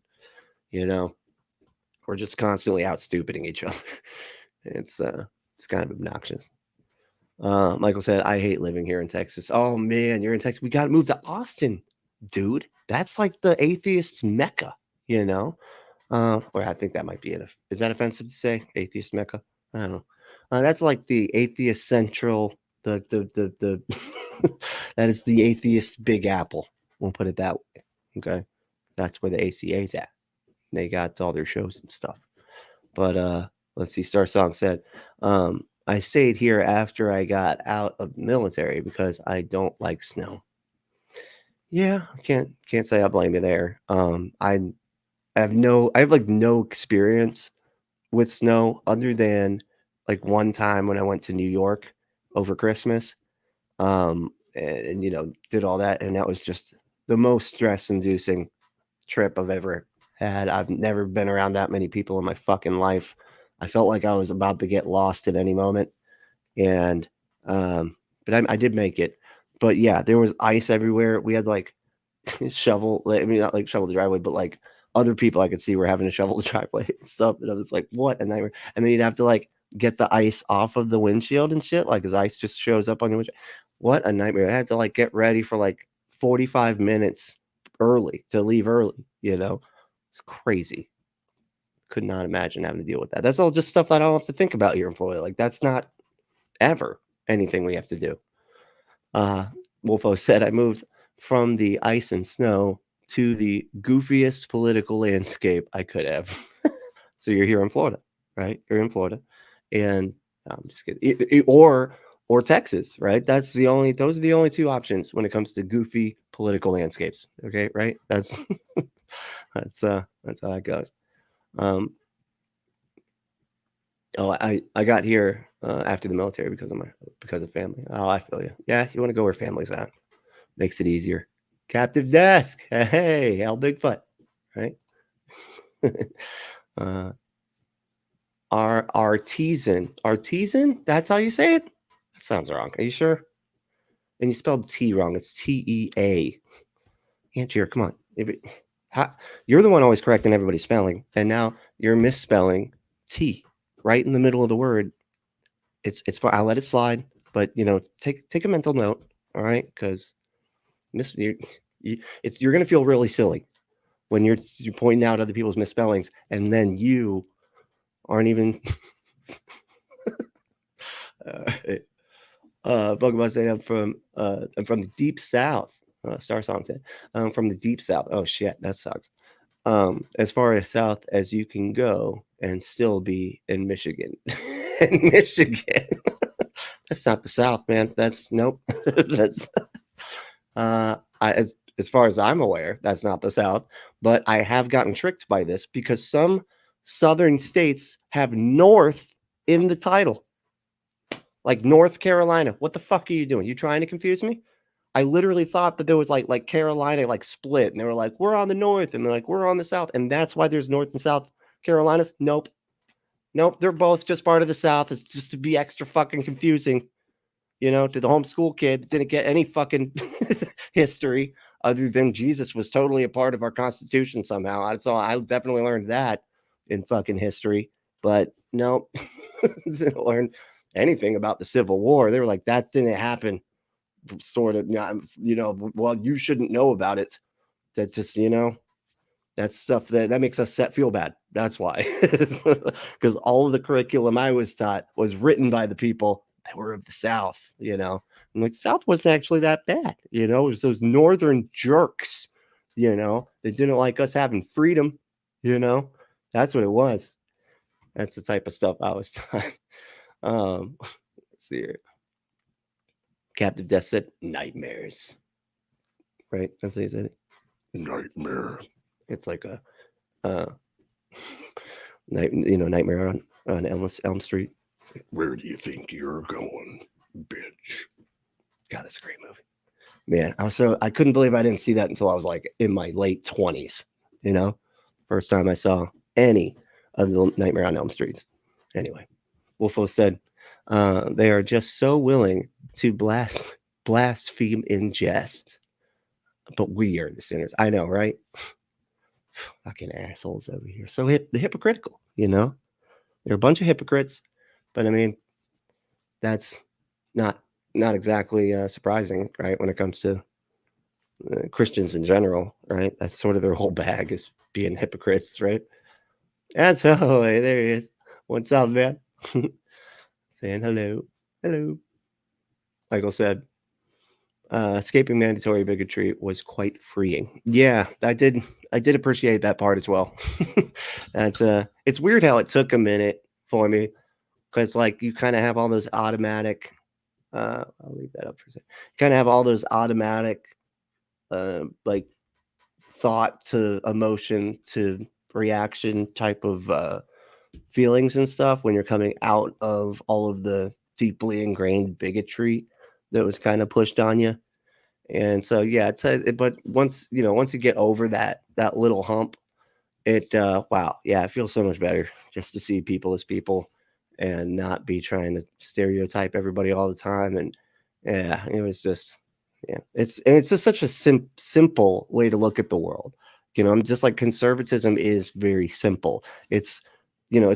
We're just constantly out stupiding each other. It's kind of obnoxious. Michael said, I hate living here in Texas. Oh man, you're in Texas. We got to move to Austin, dude. That's like the atheist Mecca, Or I think that might be it. Is that offensive to say? Atheist Mecca? I don't know. That's like the atheist central, the that is the atheist Big Apple. We'll put it that way. Okay. That's where the ACA's at. They got all their shows and stuff. But let's see. Star Song said, I stayed here after I got out of the military because I don't like snow. Yeah, I can't say I blame you there. I have no experience with snow other than like one time when I went to New York over Christmas, and did all that, and that was just the most stress-inducing trip I've ever had. I've never been around that many people in my fucking life. I felt like I was about to get lost at any moment, and but I did make it. But yeah, there was ice everywhere. We had like shovel. I mean, not like shovel the driveway, but like other people I could see were having to shovel the driveway and stuff. And I was like, what a nightmare. And then you'd have to like get the ice off of the windshield and shit. Like, cause ice just shows up on your windshield. What a nightmare. I had to like get ready for like 45 minutes early to leave early, It's crazy. Could not imagine having to deal with that. That's all just stuff that I don't have to think about here in Florida. Like, that's not ever anything we have to do. Wolfo said, I moved from the ice and snow to the goofiest political landscape I could have. So you're here in Florida. right? You're in Florida, and I'm just kidding. Or Texas, right? Those are the only two options when it comes to goofy political landscapes. Okay, right? That's that's how it goes. I got here after the military because of family. Oh, I feel you. Yeah, you want to go where family's at. Makes it easier. Captive desk. Hey, Al Bigfoot, right? Artisan. That's how you say it. That sounds wrong. Are you sure? And you spelled T wrong. It's TEA. Angier, come on. You're the one always correcting everybody's spelling, and now you're misspelling T right in the middle of the word. It's fine. I'll let it slide, but take a mental note, all right? Because you're gonna feel really silly when you're pointing out other people's misspellings, and then you aren't even. Pokemon saying I'm from the deep south. Star Song said, from the deep south. Oh shit, that sucks. As far as south as you can go and still be in Michigan. In Michigan. That's not the South, man. Nope. That's as far as I'm aware, that's not the South. But I have gotten tricked by this because some southern states have North in the title. Like North Carolina. What the fuck are you doing? You trying to confuse me? I literally thought that there was like Carolina like split, and they were like, we're on the north, and they're like, we're on the south, and that's why there's North and South Carolinas. Nope. They're both just part of the South. It's just to be extra fucking confusing, to the homeschool kid that didn't get any fucking history other than Jesus was totally a part of our Constitution somehow. I definitely learned that in fucking history, but no, didn't learn anything about the Civil War. They were like, that didn't happen. Sort of, well, you shouldn't know about it. That's just, that's stuff that makes us feel bad. That's why. Because all of the curriculum I was taught was written by the people that were of the South, I'm like, South wasn't actually that bad, it was those northern jerks, that didn't like us having freedom, that's what it was. That's the type of stuff I was taught. Let's see here. Captive Death said nightmares. Right? That's what he said. Nightmare. It's like a nightmare on Elm Street. Where do you think you're going, bitch? God, that's a great movie. Man, I couldn't believe I didn't see that until I was like in my late 20s. First time I saw any of the Nightmare on Elm Streets. Anyway, Wolfo said, they are just so willing to blaspheme in jest, but we are the sinners. I know, right? Fucking assholes over here. So hypocritical, they're a bunch of hypocrites, but I mean, that's not exactly surprising, right? When it comes to Christians in general, right? That's sort of their whole bag is being hypocrites, right? That's hey, there he is. What's up, man? Saying hello. Michael said, escaping mandatory bigotry was quite freeing. Yeah, I did appreciate that part as well. It's weird how it took a minute for me, because like you kind of have all those automatic I'll leave that up for a second. You kind of have all those automatic like thought to emotion to reaction type of feelings and stuff when you're coming out of all of the deeply ingrained bigotry that was kind of pushed on you. And so, yeah, but once you get over that little hump, it feels so much better just to see people as people and not be trying to stereotype everybody all the time. And yeah, it was just, it's just such a simple way to look at the world. I'm just like, conservatism is very simple. It's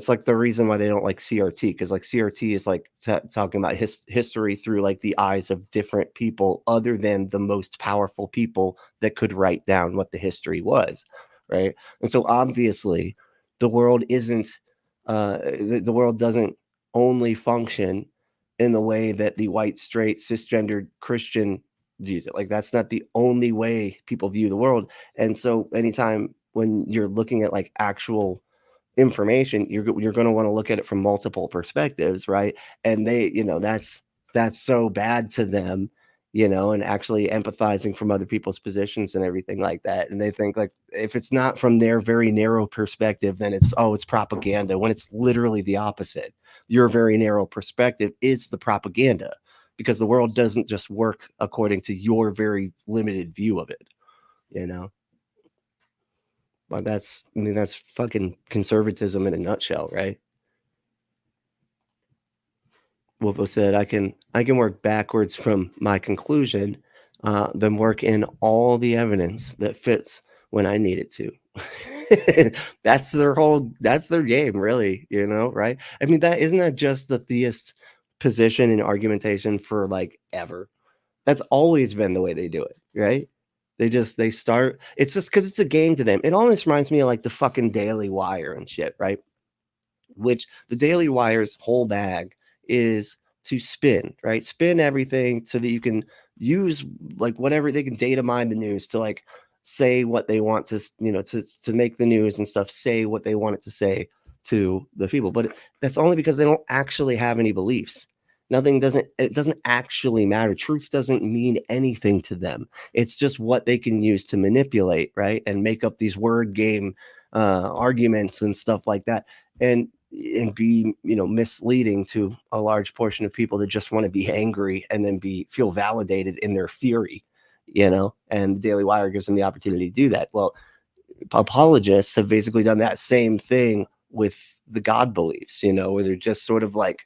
like the reason why they don't like CRT, because like CRT is like talking about history through like the eyes of different people other than the most powerful people that could write down what the history was, right? And so obviously the world isn't the world doesn't only function in the way that the white, straight, cisgendered Christian views it. Like that's not the only way people view the world. And so anytime when you're looking at like actual information, you're going to want to look at it from multiple perspectives, right? And they, that's so bad to them, and actually empathizing from other people's positions and everything like that. And they think like if it's not from their very narrow perspective, then it's propaganda, when it's literally the opposite. Your very narrow perspective is the propaganda, because the world doesn't just work according to your very limited view of it, But that's fucking conservatism in a nutshell, right? Wolfo said, I can work backwards from my conclusion, then work in all the evidence that fits when I need it to. That's their game, really, right? I mean, isn't that just the theist position and argumentation for like ever? That's always been the way they do it, right? They start, it's just because it's a game to them. It almost reminds me of like the fucking Daily Wire and shit, right? Which the Daily Wire's whole bag is to spin, right? Spin everything so that you can use like whatever, they can data mine the news to like say what they want to, to make the news and stuff, say what they want it to say to the people. But that's only because they don't actually have any beliefs. It doesn't actually matter. Truth doesn't mean anything to them. It's just what they can use to manipulate, right? And make up these word game arguments and stuff like that. And be, misleading to a large portion of people that just want to be angry and then feel validated in their fury, and the Daily Wire gives them the opportunity to do that. Well, apologists have basically done that same thing with the God beliefs, where they're just sort of like,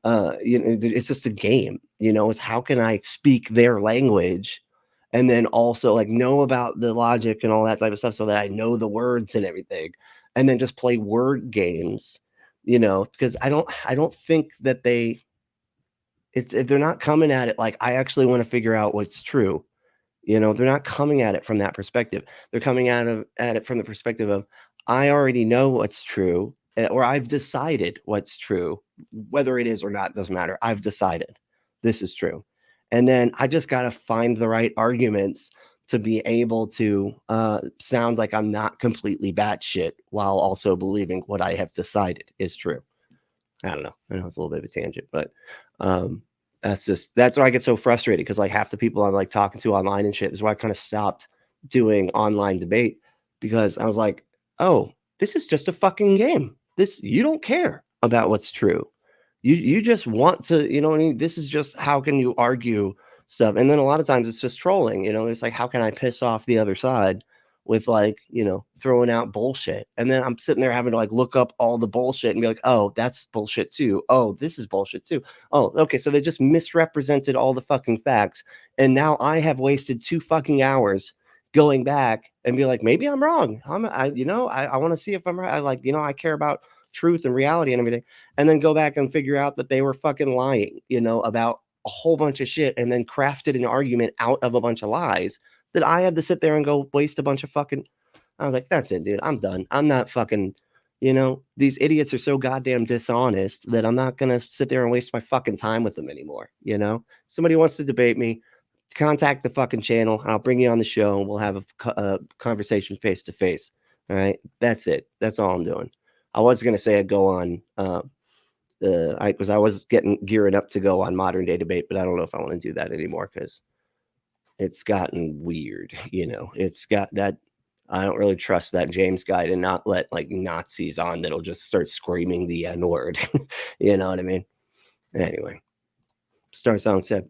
it's just a game, it's how can I speak their language and then also like know about the logic and all that type of stuff so that I know the words and everything, and then just play word games, because I don't think that they're not coming at it like I actually want to figure out what's true. They're not coming at it from that perspective. They're coming at it from the perspective of, I already know what's true, or I've decided what's true. Whether it is or not doesn't matter. I've decided this is true. And then I just got to find the right arguments to be able to sound like I'm not completely batshit while also believing what I have decided is true. I don't know. I know it's a little bit of a tangent, but that's why I get so frustrated, because like half the people I'm like talking to online and shit is why I kind of stopped doing online debate, because I was like, oh, this is just a fucking game. You don't care about what's true. You just want to, what I mean? This is just how can you argue stuff. And then a lot of times it's just trolling, it's like, how can I piss off the other side with like, throwing out bullshit. And then I'm sitting there having to like look up all the bullshit and be like, oh, that's bullshit too. Oh, this is bullshit too. Oh, okay. So they just misrepresented all the fucking facts. And now I have wasted 2 fucking hours going back and be like, maybe I'm wrong. I want to see if I'm right. I care about truth and reality and everything. And then go back and figure out that they were fucking lying, about a whole bunch of shit, and then crafted an argument out of a bunch of lies that I had to sit there and go waste a bunch of fucking. I was like, that's it, dude. I'm done. I'm not fucking, these idiots are so goddamn dishonest that I'm not going to sit there and waste my fucking time with them anymore. Somebody wants to debate me, contact the fucking channel. I'll bring you on the show and we'll have a conversation face to face. All right. That's it. That's all I'm doing. I was going to say I'd go on, because I was gearing up to go on modern day debate, but I don't know if I want to do that anymore because it's gotten weird. It's got that. I don't really trust that James guy to not let like Nazis on that'll just start screaming the N-word. You know what I mean? Anyway, Star Song said,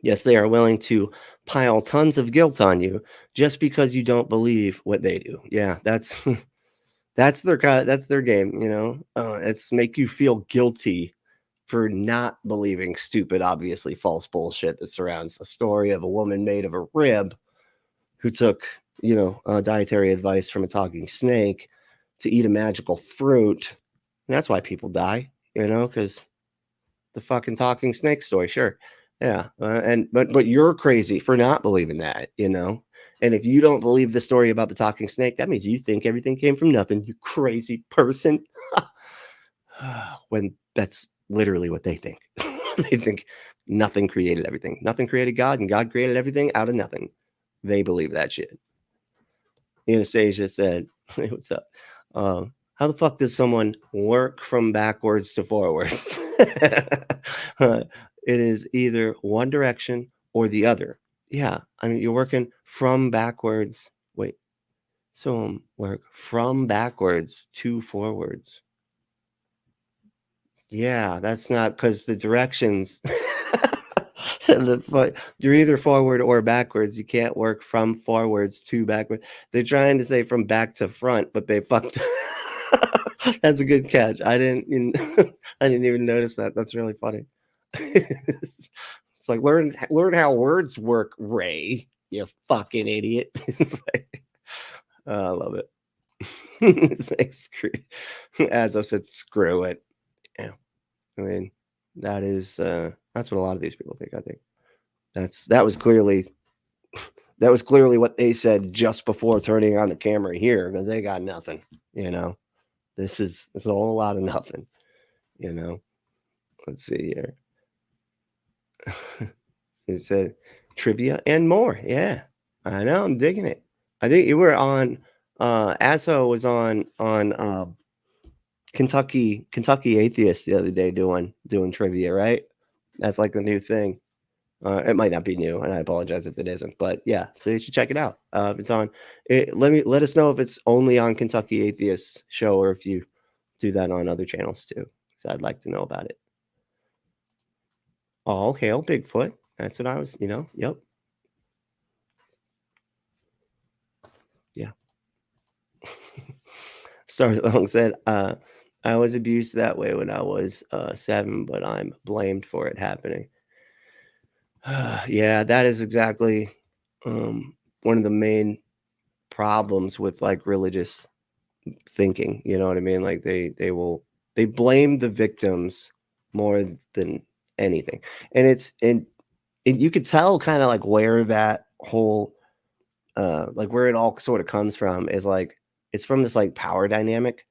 yes, they are willing to pile tons of guilt on you just because you don't believe what they do. Yeah, that's their game. It's make you feel guilty for not believing stupid, obviously false bullshit that surrounds a story of a woman made of a rib who took, dietary advice from a talking snake to eat a magical fruit. And that's why people die, because the fucking talking snake story. Sure. Yeah. But you're crazy for not believing that, And if you don't believe the story about the talking snake, that means you think everything came from nothing, you crazy person. When that's literally what they think. They think nothing created everything. Nothing created God, and God created everything out of nothing. They believe that shit. Anastasia said, hey, what's up? How the fuck does someone work from backwards to forwards? It is either one direction or the other. Yeah, I mean, you're working from backwards. Wait, so work from backwards to forwards. Yeah, that's not because the directions. You're either forward or backwards. You can't work from forwards to backwards. They're trying to say from back to front, but they fucked. That's a good catch. I didn't I didn't even notice that. That's really funny. It's like learn how words work, Ray. You fucking idiot. It's like, I love it. It's like, as I said, screw it. Yeah. I mean, that's what a lot of these people think. I think that was clearly what they said just before turning on the camera here, because they got nothing. This is a whole lot of nothing. Let's see here. It said trivia and more. Yeah, I know. I'm digging it. I think you were on. Aso was on Kentucky Atheist the other day doing trivia, right? That's like the new thing. It might not be new, and I apologize if it isn't, but yeah, so you should check it out. It's on. Let us know if it's only on Kentucky Atheist show or if you do that on other channels too. So I'd like to know about it. All hail Bigfoot. That's what I was. Yep. Yeah. Star Long said, I was abused that way when I was 7, but I'm blamed for it happening. Yeah, that is exactly one of the main problems with like religious thinking. You know what I mean? Like they blame the victims more than anything, and you could tell kind of like where that whole like where it all sort of comes from is like it's from this like power dynamic.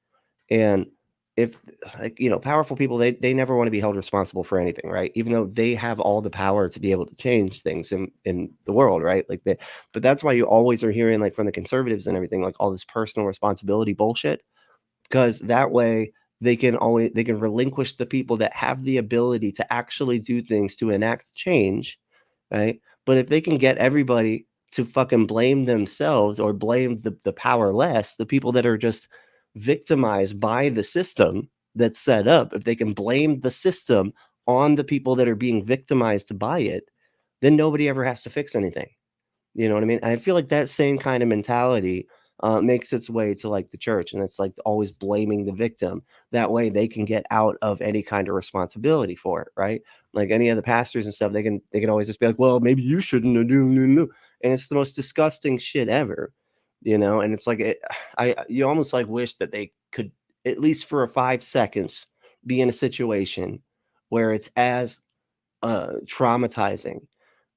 And if like powerful people, they never want to be held responsible for anything, right? Even though they have all the power to be able to change things in the world, right? Like but that's why you always are hearing like from the conservatives and everything, like all this personal responsibility bullshit, because that way they can relinquish the people that have the ability to actually do things to enact change, right? But if they can get everybody to fucking blame themselves or blame the powerless, the people that are just victimized by the system that's set up, if they can blame the system on the people that are being victimized by it, then nobody ever has to fix anything. You know what I mean? I feel like that same kind of mentality makes its way to like the church, and it's like always blaming the victim. That way they can get out of any kind of responsibility for it, right? Like any of the pastors and stuff, they can always just be like, well, maybe you shouldn't have done. And it's the most disgusting shit ever, and it's like you almost like wish that they could at least for 5 seconds be in a situation where it's as traumatizing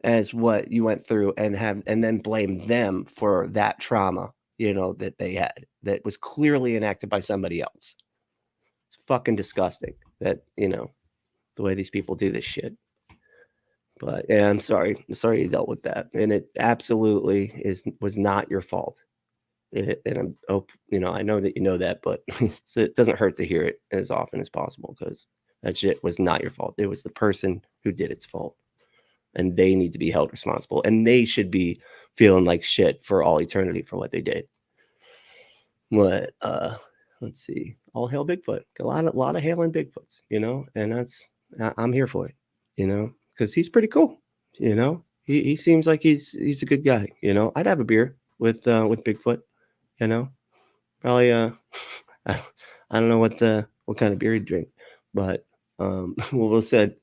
as what you went through and then blame them for that trauma, that they had that was clearly enacted by somebody else. It's fucking disgusting that, the way these people do this shit. But yeah, I'm sorry you dealt with that. And it absolutely was not your fault. And I know that you know that, but it doesn't hurt to hear it as often as possible, because that shit was not your fault. It was the person who did its fault. And they need to be held responsible, and they should be feeling like shit for all eternity for what they did. But let's see, all hail Bigfoot. A lot of hailing Bigfoots, and I'm here for it, because he's pretty cool. He seems like he's a good guy. I'd have a beer with Bigfoot. Probably I don't know what kind of beer he'd drink, but Will said,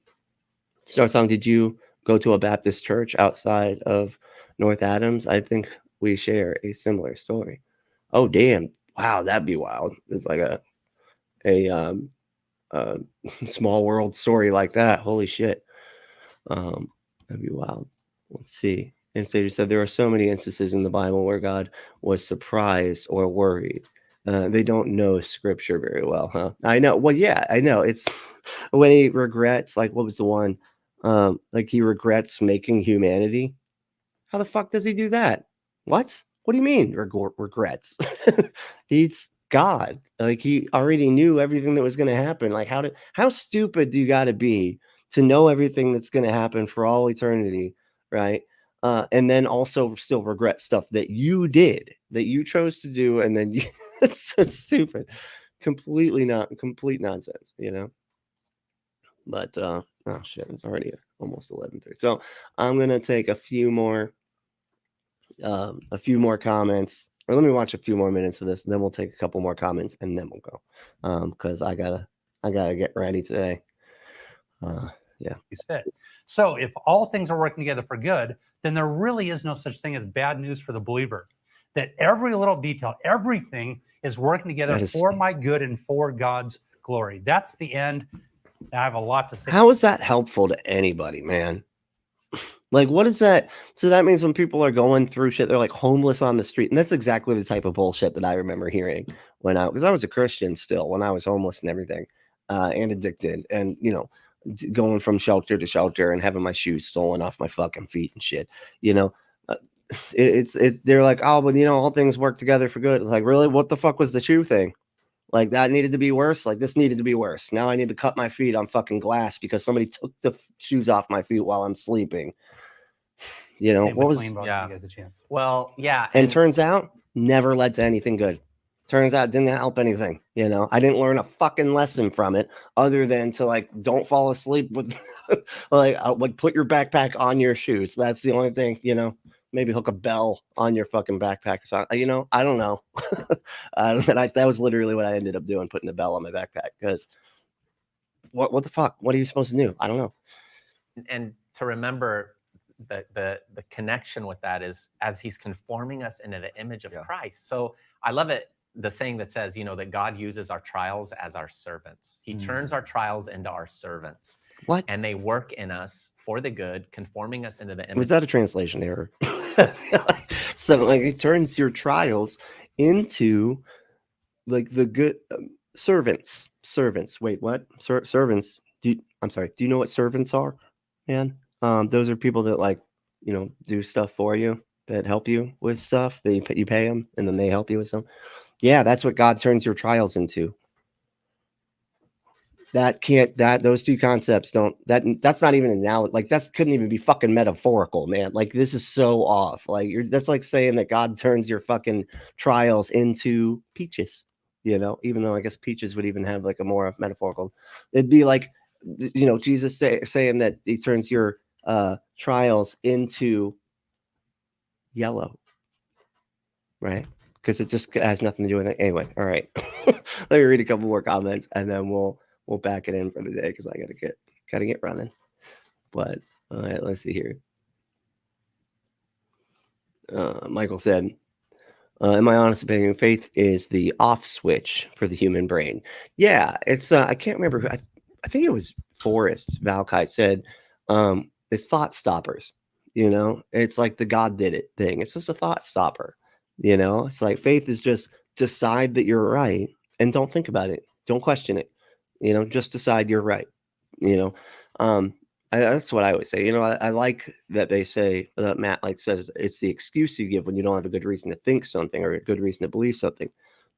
Star Song, did you go to a Baptist church outside of North Adams? I think we share a similar story. Oh, damn. Wow, that'd be wild. It's like a small world story like that. Holy shit. That'd be wild. Let's see. And Sage said there are so many instances in the Bible where God was surprised or worried. They don't know scripture very well, huh? I know. Well, yeah, I know. It's when he regrets, like, what was the one? Like he regrets making humanity. How the fuck does he do that? What do you mean regrets? He's God. Like he already knew everything that was going to happen. Like how stupid do you got to be to know everything that's going to happen for all eternity, right? And then also still regret stuff that you did, that you chose to do, and then it's so stupid, complete nonsense, you know. But oh shit, it's already almost 11:30. So I'm gonna take a few more comments, or let me watch a few more minutes of this, and then we'll take a couple more comments, and then we'll go. Because I gotta get ready today. Yeah. He's fit. So if all things are working together for good, then there really is no such thing as bad news for the believer. That every little detail, everything is working together for my good and for God's glory. That's the end. I have a lot to say. How is that helpful to anybody, man? Like, what is that? So that means when people are going through shit, they're like homeless on the street. And that's exactly the type of bullshit that I remember hearing because I was a Christian still when I was homeless and everything, and addicted, and, you know, going from shelter to shelter and having my shoes stolen off my fucking feet and shit, you know. They're like, oh, but you know, all things work together for good. It's like, really? What the fuck was the shoe thing? Like, that needed to be worse. Like, this needed to be worse. Now I need to cut my feet on fucking glass because somebody took the shoes off my feet while I'm sleeping. You know, what was? Yeah. You guys a chance. Well, yeah. And turns out never led to anything good. Turns out it didn't help anything. You know, I didn't learn a fucking lesson from it other than to, like, don't fall asleep with like put your backpack on your shoes. That's the only thing, you know. Maybe hook a bell on your fucking backpack or something. You know, I don't know. That was literally what I ended up doing, putting a bell on my backpack. Because what the fuck? What are you supposed to do? I don't know. And to remember the connection with that is as he's conforming us into the image of Christ. So I love it. The saying that says, you know, that God uses our trials as our servants. He turns our trials into our servants. What? And they work in us for the good, conforming us into the image. Was that a translation error? So, like, it turns your trials into, like, the good servants. Wait, what? Servants. I'm sorry. Do you know what servants are, man? Those are people that, like, you know, do stuff for you, that help you with stuff. That you pay them, and then they help you with some. Yeah, that's what God turns your trials into. Those two concepts that's not even analogous. Like, that couldn't even be fucking metaphorical, man. Like, this is so off. Like, that's like saying that God turns your fucking trials into peaches, you know, even though I guess peaches would even have like a more metaphorical. It'd be like, you know, Jesus saying that he turns your trials into yellow, right? Because it just has nothing to do with it. Anyway, all right. Let me read a couple more comments and then we'll back it in for the day because I gotta get running. But all right, let's see here. Michael said, in my honest opinion, faith is the off switch for the human brain. Yeah, it's I can't remember who, I think it was Forrest Valkai said, it's thought stoppers. You know, it's like the God did it thing. It's just a thought stopper. You know, it's like faith is just decide that you're right and don't think about it. Don't question it. You know, just decide you're right. You know, that's what I always say. You know, I like that they say that Matt like says it's the excuse you give when you don't have a good reason to think something or a good reason to believe something.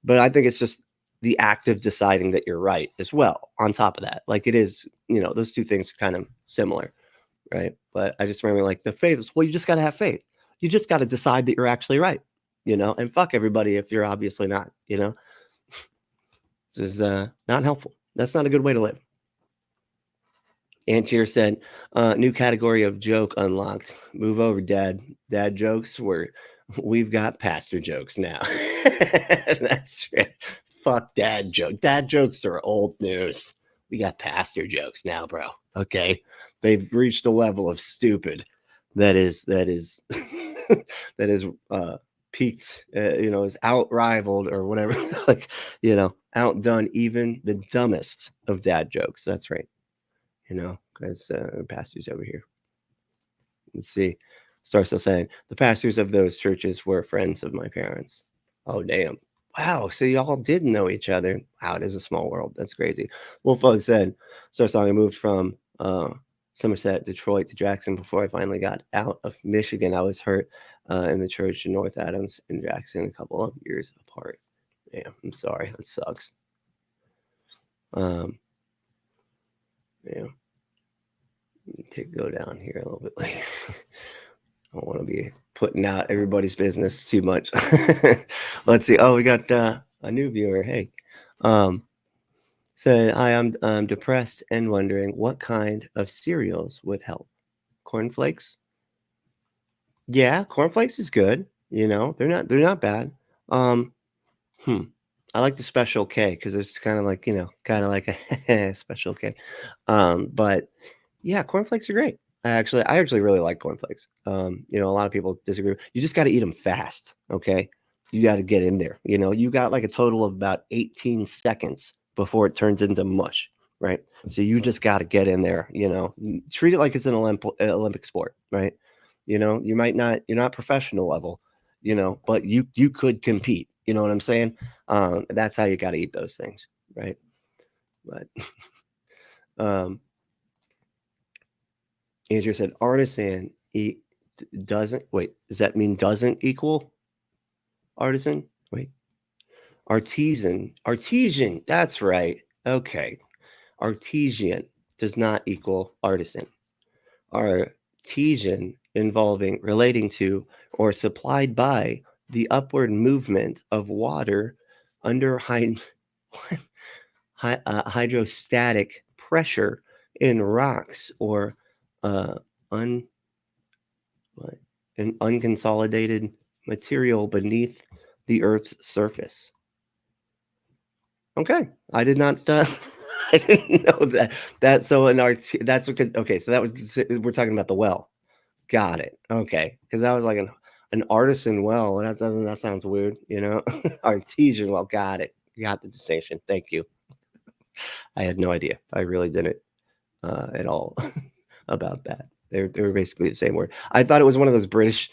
But I think it's just the act of deciding that you're right as well. On top of that, like it is, you know, those two things are kind of similar, right? But I just remember like the faith is, well, you just got to have faith. You just got to decide that you're actually right, you know, and fuck everybody if you're obviously not, you know. This is not helpful. That's not a good way to live. Antier said, new category of joke unlocked. Move over, Dad. Dad jokes we've got pastor jokes now. That's right. Fuck dad joke. Dad jokes are old news. We got pastor jokes now, bro. Okay. They've reached a level of stupid that is that is peaked, you know, is outrivaled or whatever, like, you know, outdone even the dumbest of dad jokes. That's right. You know, because pastors over here. Let's see. Starts still saying the pastors of those churches were friends of my parents. Oh, damn. Wow. So y'all did know each other. Wow, it is a small world. That's crazy. Wolfo said, starts I moved from Somerset, Detroit to Jackson before I finally got out of Michigan. I was hurt in the church in North Adams and Jackson, a couple of years apart. Yeah, I'm sorry. That sucks. Yeah. Go down here a little bit later. I don't want to be putting out everybody's business too much. Let's see. Oh, we got a new viewer. Hey. Said, hi, I'm depressed and wondering what kind of cereals would help. Cornflakes? Yeah, cornflakes is good. You know, they're not bad. I like the Special K because it's kind of like, kind of like a Special K. But yeah, cornflakes are great. I actually really like cornflakes. A lot of people disagree. You just got to eat them fast. Okay. You got to get in there. You got like a total of about 18 seconds before it turns into mush. Right. So you just got to get in there, treat it like it's an Olympic sport. Right. You're not professional level, but you could compete. You know what I'm saying? That's how you got to eat those things. Right. But, Andrew said artisan doesn't does that mean doesn't equal artisan? Wait. Artesian, that's right. Okay. Artesian does not equal artisan. Artesian relating to or supplied by the upward movement of water under hydrostatic pressure in rocks or an unconsolidated material beneath the Earth's surface. Okay, I did not. I didn't know that. That's because okay. So that was we're talking about the well. Got it. Okay, because that was like an artisan well. That sounds weird, Artesian well. Got it. Got the distinction. Thank you. I had no idea. I really didn't at all about that. They were basically the same word. I thought it was one of those British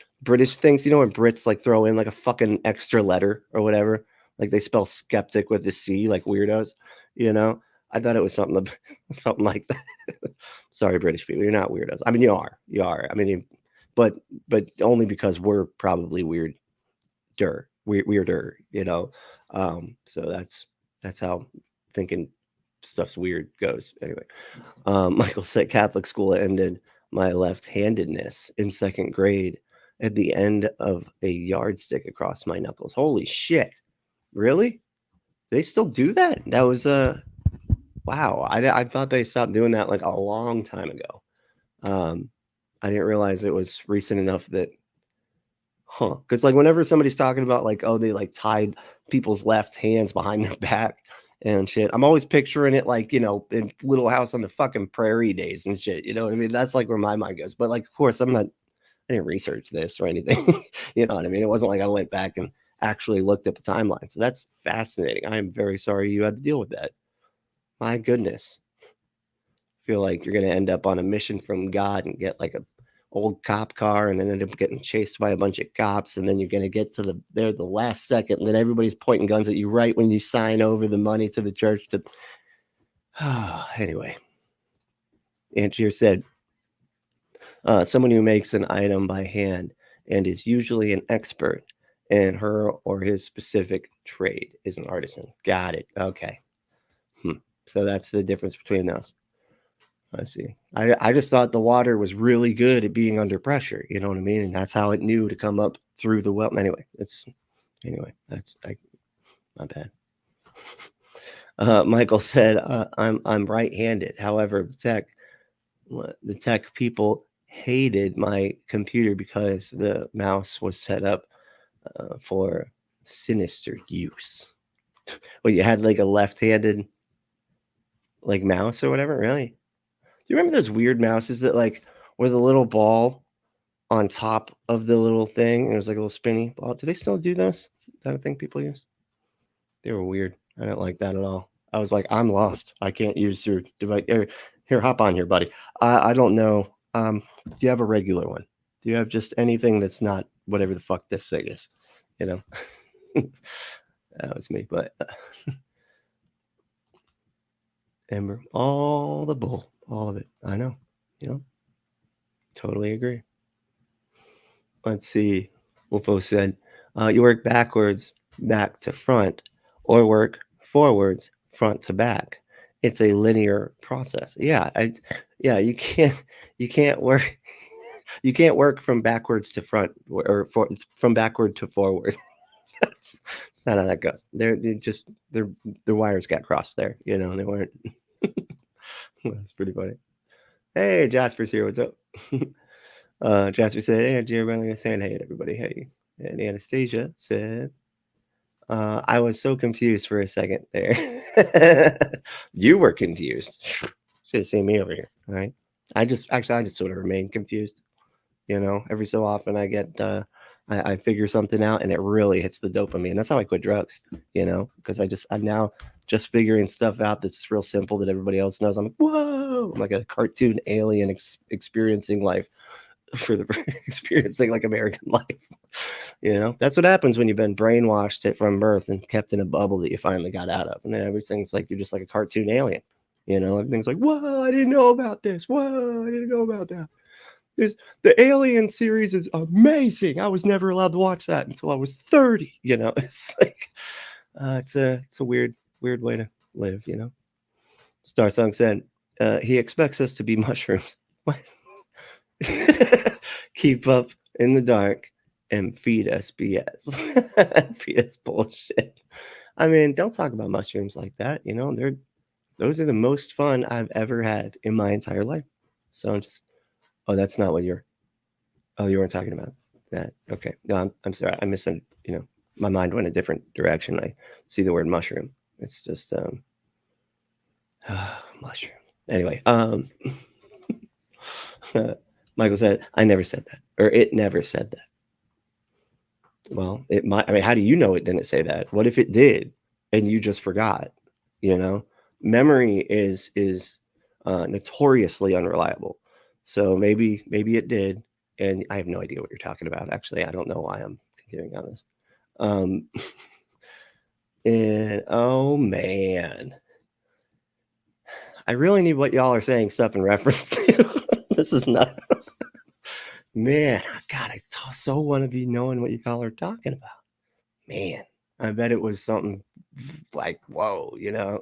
things, when Brits like throw in like a fucking extra letter or whatever. Like they spell skeptic with a C, like weirdos. I thought it was something like that. Sorry, British people, you're not weirdos. I mean, you are. I mean, but only because we're probably weirder. So that's how thinking stuff's weird goes. Anyway, Michael said Catholic school ended my left-handedness in second grade at the end of a yardstick across my knuckles. Holy shit. Really? They still do that? That was wow. I thought they stopped doing that like a long time ago. I didn't realize it was recent enough that because like whenever somebody's talking about like, oh, they like tied people's left hands behind their back and shit, I'm always picturing it like, in Little House on the fucking Prairie days and shit. You know what I mean? That's like where my mind goes. But like, of course, I didn't research this or anything. You know what I mean? It wasn't like I went back and actually looked at the timeline. So that's fascinating. I am very sorry you had to deal with that. My goodness. I feel like you're going to end up on a mission from God and get like a old cop car and then end up getting chased by a bunch of cops. And then you're going to get to the last second. And then everybody's pointing guns at you right when you sign over the money to the church to. Anyway, Andrew said, someone who makes an item by hand and is usually an expert in her or his specific trade is an artisan. Got it. Okay. So that's the difference between those. I see. I just thought the water was really good at being under pressure. You know what I mean? And that's how it knew to come up through the well. Anyway, that's my bad. Michael said, I'm right-handed. However, the tech people hated my computer because the mouse was set up for sinister use. Well, you had like a left-handed like mouse or whatever, really? Do you remember those weird mouses that like were the little ball on top of the little thing and it was like a little spinny ball? Do they still do those? Is that a thing people use? They were weird. I didn't like that at all. I was like, I'm lost. I can't use your device. Here, hop on here, buddy. I don't know. Do you have a regular one? Do you have just anything that's not whatever the fuck this thing is? That was me, but Ember, all the bull, all of it. I know. Totally agree. Let's see. Wolfo said, you work backwards, back to front, or work forwards, front to back. It's a linear process. Yeah, you can't work you can't work from backwards to front from backward to forward. It's not how that goes. They're just their wires got crossed there. You know, they weren't. That's pretty funny. Hey, Jasper's here. What's up? Jasper said, "Hey, Giovanni saying hey to everybody. Hey." And Anastasia said, "I was so confused for a second there." You were confused. Should have seen me over here. All right. I just sort of remain confused. You know, every so often I get I figure something out and it really hits the dopamine. That's how I quit drugs, you know, because I'm now just figuring stuff out that's real simple that everybody else knows. I'm like, whoa, I'm like a cartoon alien experiencing life experiencing like American life. You know, that's what happens when you've been brainwashed from birth and kept in a bubble that you finally got out of. And then everything's like, you're just like a cartoon alien. You know, everything's like, whoa, I didn't know about this. Whoa, I didn't know about that. The Alien series is amazing. I was never allowed to watch that until I was 30. You know, it's like it's a weird way to live. You know, Star Song said he expects us to be mushrooms. What? Keep up in the dark and feed us BS. Feed us bullshit. I mean, don't talk about mushrooms like that. You know, those are the most fun I've ever had in my entire life. So I'm just. Oh, that's not what you weren't talking about that. Okay. No, I'm sorry. I misunderstood. You know, my mind went a different direction. I see the word mushroom. It's just mushroom. Anyway, Michael said, I never said that, or it never said that. Well, it might. I mean, how do you know it didn't say that? What if it did and you just forgot? You know, memory is notoriously unreliable. So maybe it did, and I have no idea what you're talking about. Actually, I don't know why I'm continuing on this. And oh man, I really need what y'all are saying stuff in reference to. This is not. Man, God, I so want to be knowing what y'all are talking about. Man, I bet it was something like, whoa, you know.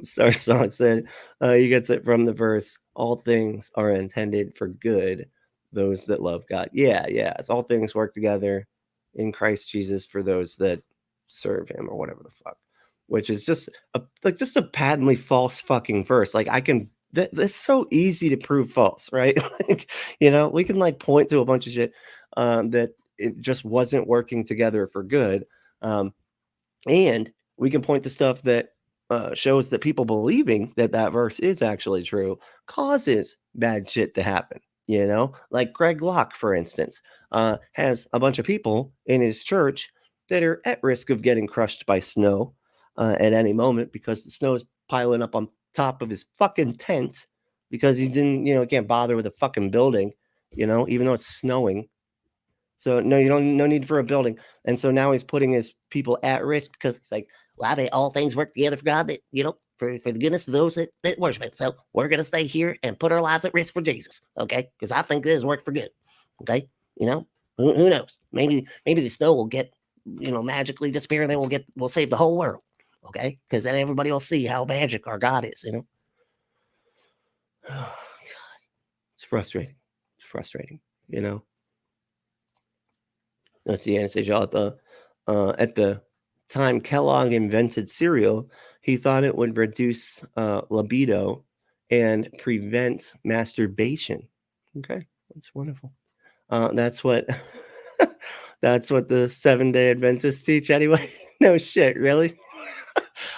Star Song said, you get it from the verse, all things are intended for good, those that love God. Yeah, it's all things work together in Christ Jesus for those that serve him, or whatever the fuck. Which is just a patently false fucking verse. Like that's so easy to prove false, right? Like, you know, we can like point to a bunch of shit that it just wasn't working together for good. And we can point to stuff that shows that people believing that verse is actually true causes bad shit to happen. You know, like Greg Locke, for instance, has a bunch of people in his church that are at risk of getting crushed by snow at any moment because the snow is piling up on top of his fucking tent because he didn't, you know, can't bother with a fucking building, you know, even though it's snowing. So no need for a building. And so now he's putting his people at risk because it's like, well, all things work together for God, that, you know, for the goodness of those that worship it. So we're going to stay here and put our lives at risk for Jesus. Okay. Because I think this works for good. Okay. You know, who knows? Maybe the snow will get, you know, magically disappear and then we'll save the whole world. Okay. Because then everybody will see how magic our God is, you know. Oh, God. It's frustrating. You know. Let's see, Anastasia, at the time Kellogg invented cereal, he thought it would reduce libido and prevent masturbation. Okay, that's wonderful. That's what that's what the 7-Day Adventists teach anyway. No shit, really.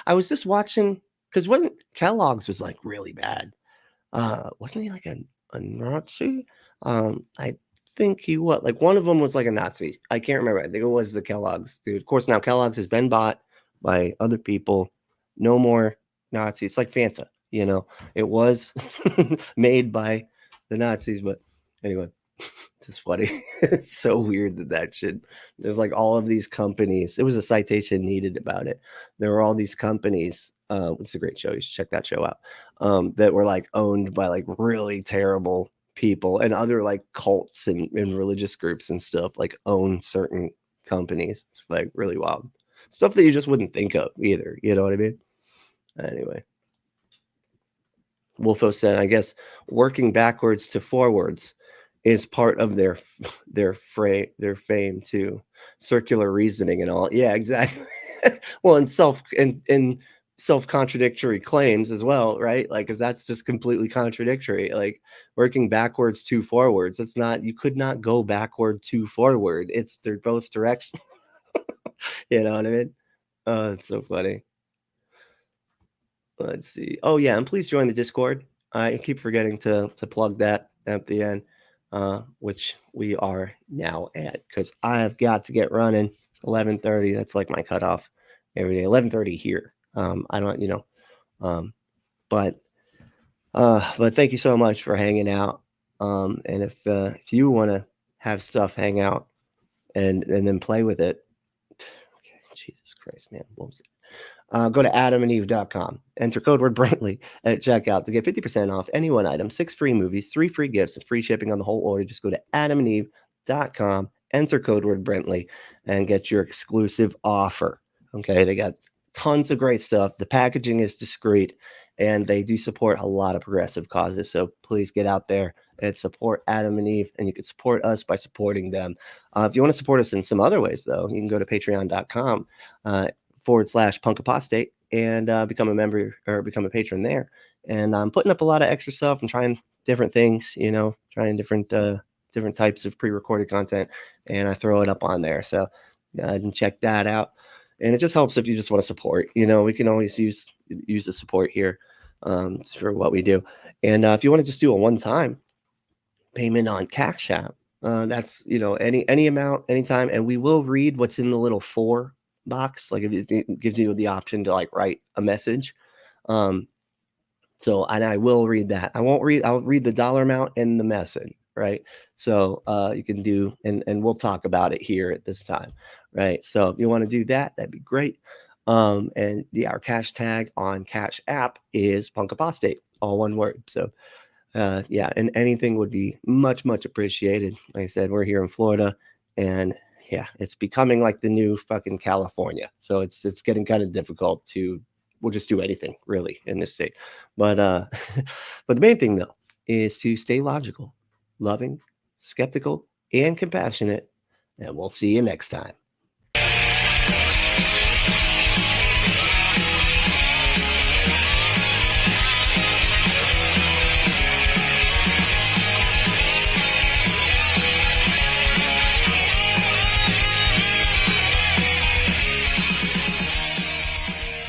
I was just watching because when Kellogg's was like really bad, wasn't he like a Nazi? I think he was like one of them was like a Nazi. I can't remember. I think it was the Kellogg's dude. Of course, now Kellogg's has been bought by other people. No more Nazis. It's like Fanta, you know. It was made by the Nazis, but anyway, it's just funny. It's so weird that shit. There's like all of these companies. It was a citation needed about it. There were all these companies. It's a great show. You should check that show out. That were like owned by like really terrible people and other like cults and religious groups and stuff like own certain companies. It's like really wild. stuff that you just wouldn't think of either. You know what I mean? Anyway, Wolfo said, I guess working backwards to forwards is part of their fame too. Circular reasoning and all. Yeah, exactly. Well, and self-contradictory claims as well, right? Like, because that's just completely contradictory. Like working backwards to forwards. It's not, you could not go backward to forward. They're both directions. You know what I mean? Oh, it's so funny. Let's see. Oh yeah, and please join the Discord. I keep forgetting to plug that at the end, which we are now at, because I have got to get running. 11:30. That's like my cutoff every day. 11:30 here. I don't, but thank you so much for hanging out. And if you want to have stuff hang out and then play with it, okay, Jesus Christ, man, what was it? Go to atheists.com, enter code word Brentley at checkout to get 50% off any one item, 6 free movies, 3 free gifts, and free shipping on the whole order. Just go to atheists.com, enter code word Brentley, and get your exclusive offer. Okay, they got tons of great stuff. The packaging is discreet, and they do support a lot of progressive causes. So please get out there and support Adam and Eve, and you can support us by supporting them. If you want to support us in some other ways, though, you can go to patreon.com. /Punk Apostate and become a member or become a patron there. And I'm putting up a lot of extra stuff. I'm trying different things, trying different types of pre-recorded content, and I throw it up on there. So you can check that out. And it just helps if you just want to support. We can always use the support here for what we do. And if you want to just do a one-time payment on Cash App, that's any amount, anytime, and we will read what's in the little for box. Like it gives you the option to like write a message. And I will read that. I'll read the dollar amount and the message, right? So you can do, and we'll talk about it here at this time, right? So if you want to do that, that'd be great. And our cash tag on Cash App is Punk Apostate, all one word. So yeah, and anything would be much, much appreciated. Like I said, we're here in Florida, and yeah, it's becoming like the new fucking California. So it's getting kind of difficult we'll just do anything really in this state. But but the main thing though is to stay logical, loving, skeptical, and compassionate. And we'll see you next time.